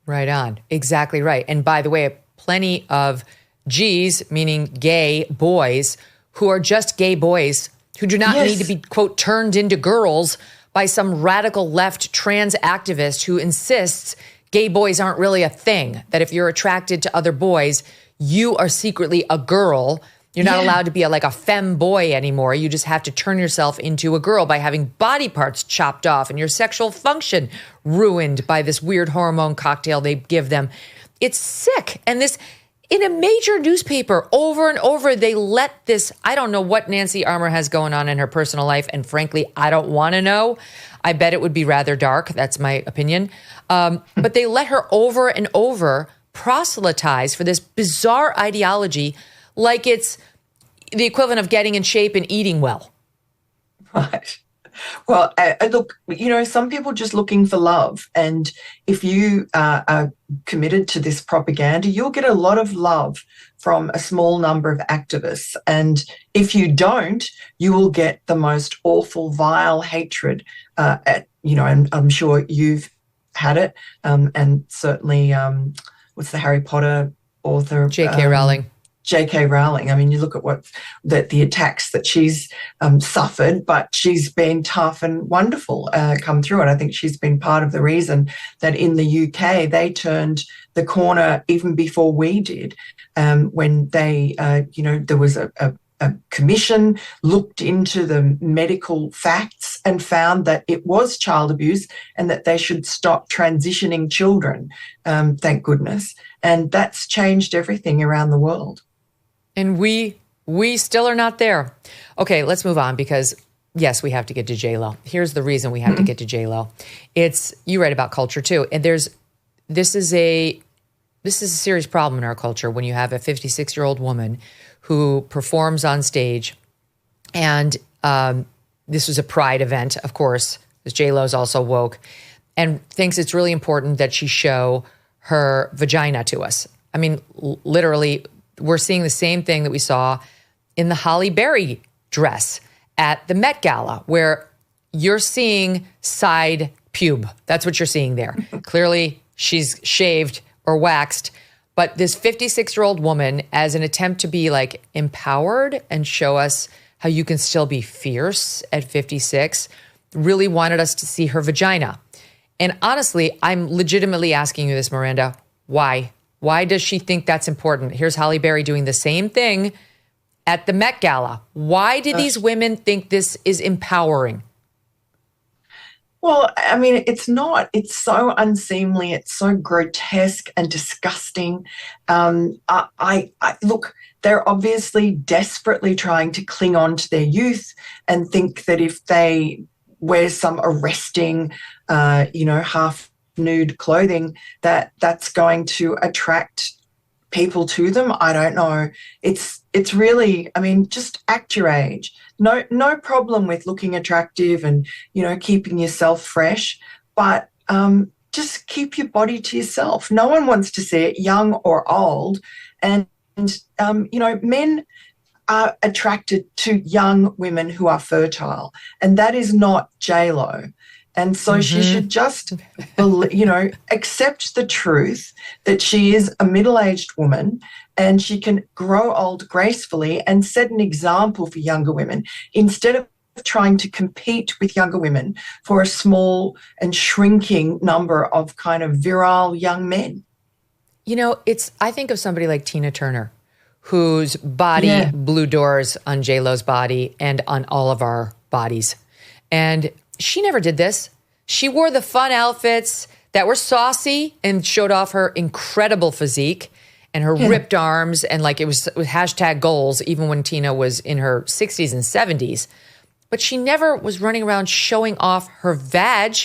[SPEAKER 1] Right on. Exactly right. And by the way, plenty of G's, meaning gay boys, who are just gay boys, who do not need to be, quote, turned into girls by some radical left trans activist who insists gay boys aren't really a thing, that if you're attracted to other boys, you are secretly a girl. You're not allowed to be a femme boy anymore. You just have to turn yourself into a girl by having body parts chopped off and your sexual function ruined by this weird hormone cocktail they give them. It's sick. And this, in a major newspaper, over and over, they let this, I don't know what Nancy Armour has going on in her personal life, and frankly, I don't want to know. I bet it would be rather dark. That's my opinion. But they let her over and over proselytize for this bizarre ideology like it's the equivalent of getting in shape and eating well.
[SPEAKER 5] Right. Well, look, some people are just looking for love. And if you are committed to this propaganda, you'll get a lot of love from a small number of activists. And if you don't, you will get the most awful, vile hatred. And I'm sure you've had it. And certainly, what's the Harry Potter author?
[SPEAKER 1] J.K. Rowling.
[SPEAKER 5] J.K. Rowling. I mean, you look at what the attacks that she's suffered, but she's been tough and wonderful come through it. I think she's been part of the reason that in the UK they turned the corner even before we did, when they, there was a commission looked into the medical facts and found that it was child abuse and that they should stop transitioning children, thank goodness. And that's changed everything around the world.
[SPEAKER 1] And we still are not there. Okay, let's move on because, yes, we have to get to J-Lo. Here's the reason we have to get to J-Lo. You write about culture too. And this is a serious problem in our culture when you have a 56-year-old woman who performs on stage. And this was a pride event, of course, because J-Lo's also woke, and thinks it's really important that she show her vagina to us. I mean, literally, we're seeing the same thing that we saw in the Halle Berry dress at the Met Gala, where you're seeing side pube. That's what you're seeing there. Clearly, she's shaved or waxed. But this 56-year-old woman, as an attempt to be empowered and show us how you can still be fierce at 56, really wanted us to see her vagina. And honestly, I'm legitimately asking you this, Miranda. Why? Why does she think that's important? Here's Halle Berry doing the same thing at the Met Gala. Why do these women think this is empowering?
[SPEAKER 5] Well, I mean, it's not. It's so unseemly. It's so grotesque and disgusting. I look, they're obviously desperately trying to cling on to their youth and think that if they wear some arresting, half nude clothing, that's going to attract people to them. I don't know. It's really, I mean, just act your age. No problem with looking attractive and, keeping yourself fresh, but just keep your body to yourself. No one wants to see it, young or old. And men are attracted to young women who are fertile, and that is not J-Lo. And so she should just, accept the truth that she is a middle-aged woman and she can grow old gracefully and set an example for younger women instead of trying to compete with younger women for a small and shrinking number of kind of virile young men.
[SPEAKER 1] I think of somebody like Tina Turner, whose body blew doors on J-Lo's body and on all of our bodies. And she never did this. She wore the fun outfits that were saucy and showed off her incredible physique and her ripped arms. And it was hashtag goals, even when Tina was in her 60s and 70s. But she never was running around showing off her vag.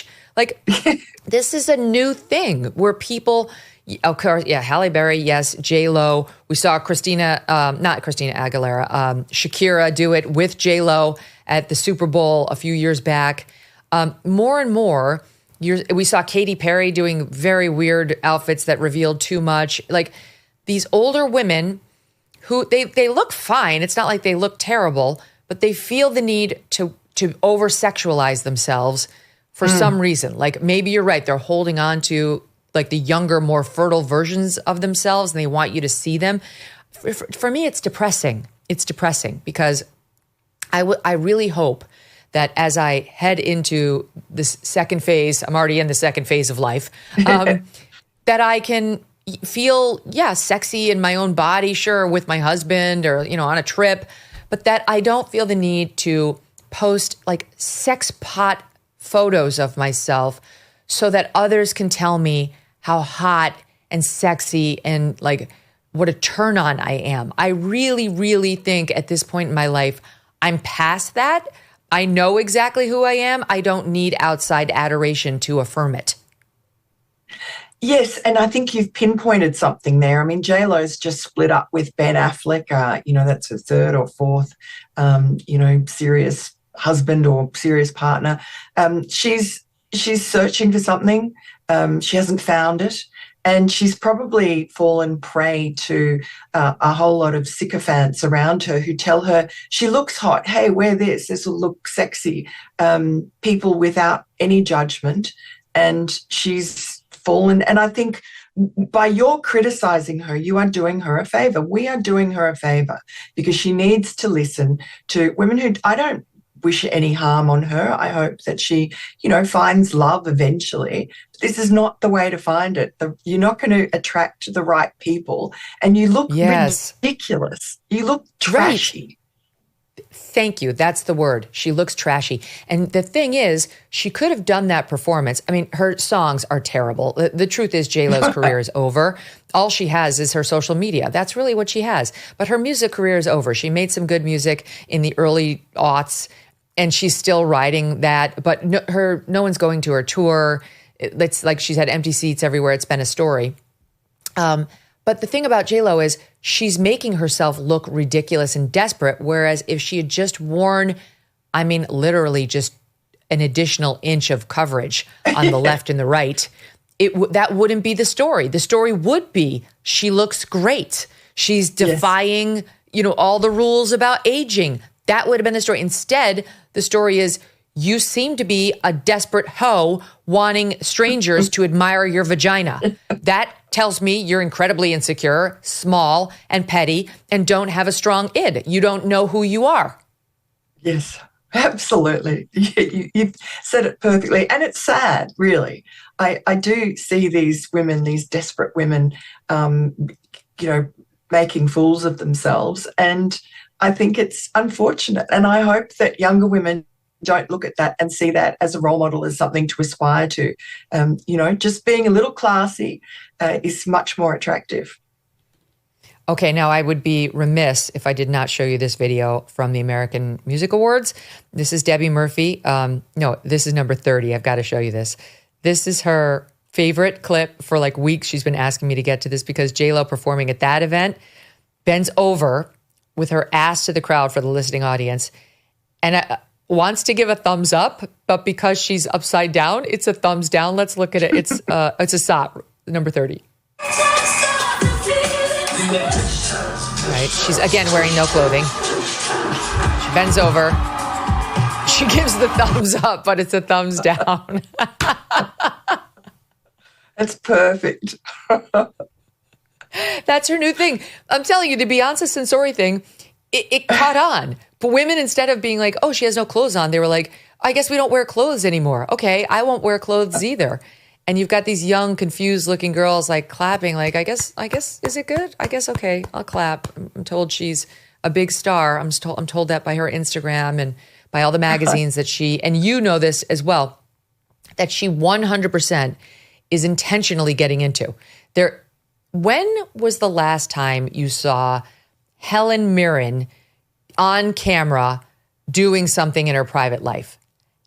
[SPEAKER 1] This is a new thing where people, of course, Halle Berry, yes, J-Lo. We saw not Christina Aguilera, Shakira do it with J-Lo at the Super Bowl a few years back. More and more, we saw Katy Perry doing very weird outfits that revealed too much. These older women who they look fine. It's not like they look terrible, but they feel the need to over-sexualize themselves for some reason. Maybe you're right. They're holding on to the younger, more fertile versions of themselves, and they want you to see them. For me, it's depressing. It's depressing because I really hope that as I head into this second phase, I'm already in the second phase of life, that I can feel, sexy in my own body, sure, with my husband or, on a trip, but that I don't feel the need to post sex pot photos of myself so that others can tell me how hot and sexy and what a turn on I am. I really, really think at this point in my life, I'm past that. I know exactly who I am. I don't need outside adoration to affirm it.
[SPEAKER 5] Yes, and I think you've pinpointed something there. I mean, J-Lo's just split up with Ben Affleck. That's her third or fourth, serious husband or serious partner. She's searching for something. She hasn't found it. And she's probably fallen prey to a whole lot of sycophants around her who tell her she looks hot. Hey, wear this. This will look sexy. People without any judgment. And she's fallen. And I think by your criticizing her, you are doing her a favor. We are doing her a favor because she needs to listen to women who I don't wish any harm on her. I hope that she, finds love eventually. This is not the way to find it. You're not going to attract the right people. And you look ridiculous. You look trashy.
[SPEAKER 1] Right. Thank you. That's the word. She looks trashy. And the thing is, she could have done that performance. I mean, her songs are terrible. The truth is J-Lo's career is over. All she has is her social media. That's really what she has. But her music career is over. She made some good music in the early aughts, and she's still riding that. But no one's going to her tour. It's like she's had empty seats everywhere. It's been a story. But the thing about J-Lo is she's making herself look ridiculous and desperate, whereas if she had just worn, literally just an additional inch of coverage on the left and the right, that wouldn't be the story. The story would be she looks great. She's defying, all the rules about aging. That would have been the story. Instead, the story is you seem to be a desperate hoe wanting strangers to admire your vagina. That tells me you're incredibly insecure, small, and petty, and don't have a strong id. You don't know who you are.
[SPEAKER 5] Yes, absolutely. You've said it perfectly. And it's sad, really. I do see these women, these desperate women, making fools of themselves. And I think it's unfortunate. And I hope that younger women don't look at that and see that as a role model, as something to aspire to. Just being a little classy is much more attractive.
[SPEAKER 1] Okay, now I would be remiss if I did not show you this video from the American Music Awards. This is Debbie Murphy. No, this is number 30. I've got to show you this. This is her favorite clip for like weeks. She's been asking me to get to this because J-Lo performing at that event bends over with her ass to the crowd for the listening audience and wants to give a thumbs up, but because she's upside down, it's a thumbs down. Let's look at it. It's a SOT, number 30. Right, she's again wearing no clothing. She bends over. She gives the thumbs up, but it's a thumbs down.
[SPEAKER 5] That's perfect.
[SPEAKER 1] That's her new thing. I'm telling you, the Beyonce Sensori thing, it caught on. But women, instead of being like, oh, she has no clothes on, they were like, I guess we don't wear clothes anymore. Okay, I won't wear clothes either. And you've got these young, confused-looking girls like clapping, like, I guess, is it good? I guess, okay, I'll clap. I'm told she's a big star. I'm told that by her Instagram and by all the magazines that she, and you know this as well, that she 100% is intentionally getting into. When was the last time you saw Helen Mirren on camera doing something in her private life?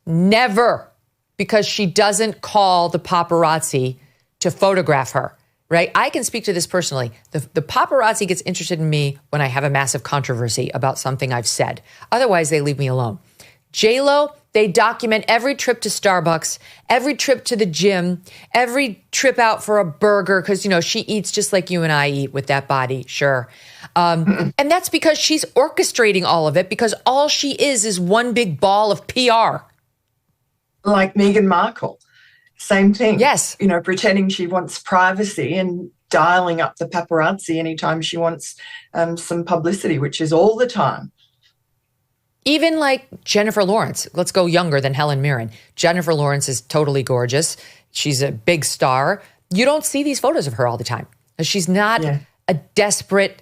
[SPEAKER 1] Never. Because she doesn't call the paparazzi to photograph her, right? I can speak to this personally. The paparazzi gets interested in me when I have a massive controversy about something I've said. Otherwise, they leave me alone. J-Lo, they document every trip to Starbucks, every trip to the gym, every trip out for a burger, because, she eats just like you and I eat with that body, sure. And that's because she's orchestrating all of it, because all she is one big ball of PR.
[SPEAKER 5] Like Meghan Markle, same thing.
[SPEAKER 1] Yes.
[SPEAKER 5] Pretending she wants privacy and dialing up the paparazzi anytime she wants some publicity, which is all the time.
[SPEAKER 1] Even like Jennifer Lawrence. Let's go younger than Helen Mirren. Jennifer Lawrence is totally gorgeous. She's a big star. You don't see these photos of her all the time. She's not a desperate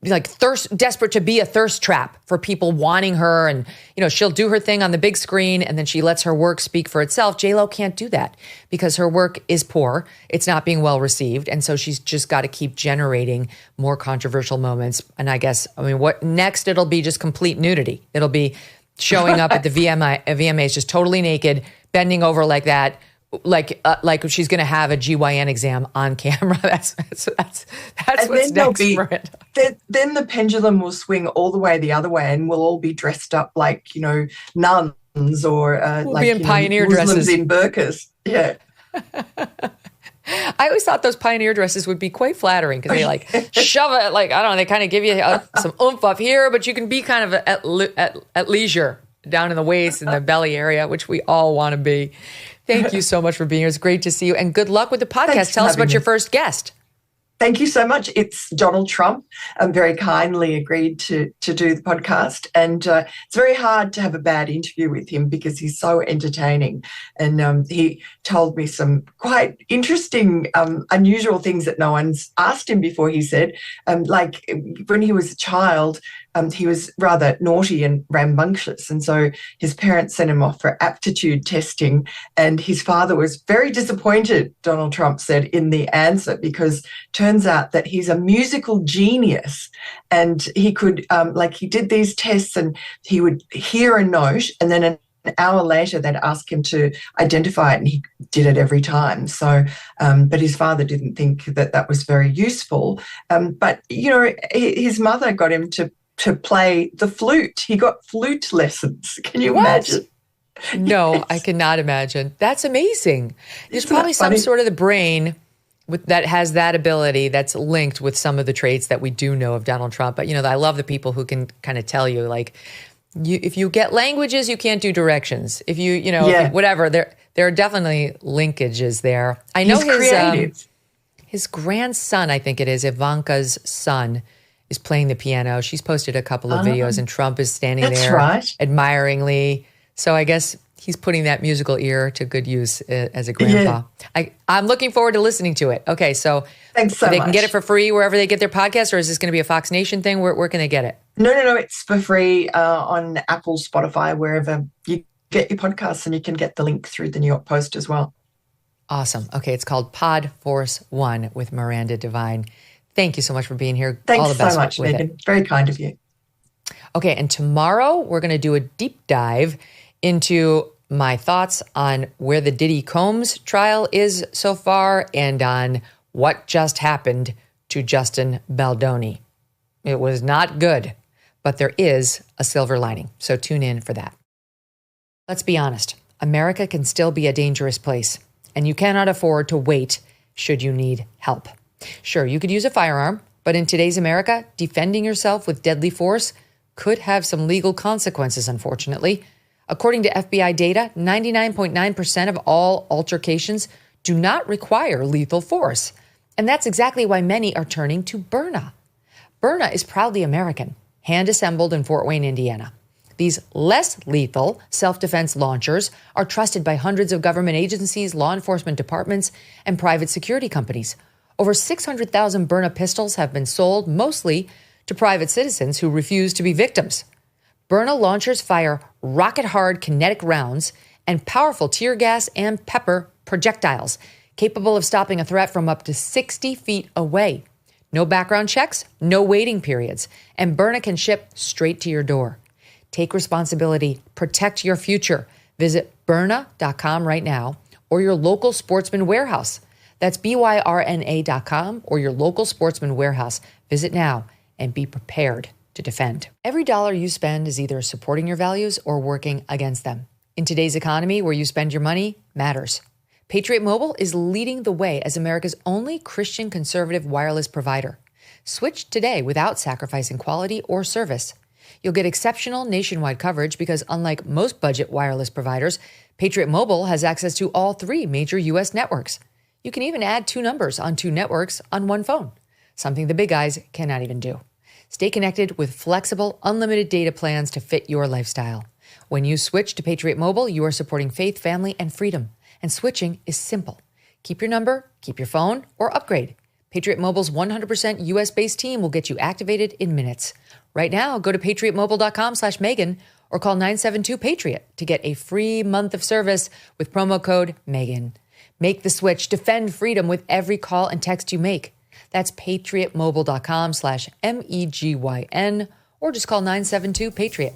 [SPEAKER 1] to be a thirst trap for people wanting her. And, she'll do her thing on the big screen and then she lets her work speak for itself. J-Lo can't do that because her work is poor. It's not being well received. And so she's just got to keep generating more controversial moments. And what next? It'll be just complete nudity. It'll be showing up at the VMAs just totally naked, bending over like that. Like she's going to have a GYN exam on camera. That's what's next for it.
[SPEAKER 5] Then the pendulum will swing all the way the other way, and we'll all be dressed up like nuns or
[SPEAKER 1] we'll be in pioneer
[SPEAKER 5] Muslims
[SPEAKER 1] dresses
[SPEAKER 5] in burqas. Yeah.
[SPEAKER 1] I always thought those pioneer dresses would be quite flattering because they shove it they kind of give you some oomph up here, but you can be kind of at leisure down in the waist and the belly area, which we all want to be. Thank you so much for being here. It's great to see you. And good luck with the podcast.
[SPEAKER 5] Thanks
[SPEAKER 1] Tell us about your first guest.
[SPEAKER 5] Thank you so much. It's Donald Trump. Very kindly agreed to do the podcast. And it's very hard to have a bad interview with him because he's so entertaining. And he told me some quite interesting, unusual things that no one's asked him before, he said. Like when he was a child, he was rather naughty and rambunctious. And so his parents sent him off for aptitude testing. And his father was very disappointed, Donald Trump said, in the answer, because turns out that he's a musical genius. And he could, he did these tests and he would hear a note and then an hour later they'd ask him to identify it and he did it every time. So, but his father didn't think that was very useful. But, his mother got him to play the flute. He got flute lessons. Can you imagine?
[SPEAKER 1] No,
[SPEAKER 5] Yes.
[SPEAKER 1] I cannot imagine. That's amazing. There's
[SPEAKER 5] Isn't
[SPEAKER 1] probably
[SPEAKER 5] that
[SPEAKER 1] some
[SPEAKER 5] funny?
[SPEAKER 1] sort of the brain that has that ability that's linked with some of the traits that we do know of Donald Trump. But, I love the people who can kind of tell you, if you get languages, you can't do directions. If you, whatever, there are definitely linkages there. I know
[SPEAKER 5] He's creative.
[SPEAKER 1] his grandson, I think it is, Ivanka's son, is playing the piano. She's posted a couple of videos, and Trump is standing there
[SPEAKER 5] right.
[SPEAKER 1] admiringly. So I guess he's putting that musical ear to good use as a grandpa. Yeah. I'm looking forward to listening to it. Okay, so
[SPEAKER 5] thanks so much.
[SPEAKER 1] They can get it for free wherever they get their podcast, or is this going to be a Fox Nation thing? Where can they get it?
[SPEAKER 5] No. It's for free on Apple, Spotify, wherever you get your podcasts, and you can get the link through the New York Post as well.
[SPEAKER 1] Awesome. Okay, it's called Pod Force 1 with Miranda Devine. Thank you so much for being here.
[SPEAKER 5] Thanks
[SPEAKER 1] All the best
[SPEAKER 5] so much,
[SPEAKER 1] with
[SPEAKER 5] Megyn.
[SPEAKER 1] It.
[SPEAKER 5] Very kind of you.
[SPEAKER 1] Okay, and tomorrow we're going to do a deep dive into my thoughts on where the Diddy Combs trial is so far and on what just happened to Justin Baldoni. It was not good, but there is a silver lining. So tune in for that. Let's be honest. America can still be a dangerous place, and you cannot afford to wait should you need help. Sure, you could use a firearm, but in today's America, defending yourself with deadly force could have some legal consequences, unfortunately. According to FBI data, 99.9% of all altercations do not require lethal force. And that's exactly why many are turning to Byrna. Byrna is proudly American, hand-assembled in Fort Wayne, Indiana. These less lethal self-defense launchers are trusted by hundreds of government agencies, law enforcement departments, and private security companies. Over 600,000 Byrna pistols have been sold, mostly to private citizens who refuse to be victims. Byrna launchers fire rocket-hard kinetic rounds and powerful tear gas and pepper projectiles, capable of stopping a threat from up to 60 feet away. No background checks, no waiting periods, and Byrna can ship straight to your door. Take responsibility, protect your future. Visit Byrna.com right now or your local Sportsman Warehouse. That's BYRNA.com or your local Sportsman Warehouse. Visit now and be prepared to defend. Every dollar you spend is either supporting your values or working against them. In today's economy, where you spend your money matters. Patriot Mobile is leading the way as America's only Christian conservative wireless provider. Switch today without sacrificing quality or service. You'll get exceptional nationwide coverage because unlike most budget wireless providers, Patriot Mobile has access to all 3 major U.S. networks. You can even add 2 numbers on 2 networks on one phone, something the big guys cannot even do. Stay connected with flexible, unlimited data plans to fit your lifestyle. When you switch to Patriot Mobile, you are supporting faith, family, and freedom. And switching is simple. Keep your number, keep your phone, or upgrade. Patriot Mobile's 100% U.S.-based team will get you activated in minutes. Right now, go to patriotmobile.com/Megyn or call 972-PATRIOT to get a free month of service with promo code Megyn. Make the switch. Defend freedom with every call and text you make. That's patriotmobile.com/MEGYN or just call 972-PATRIOT.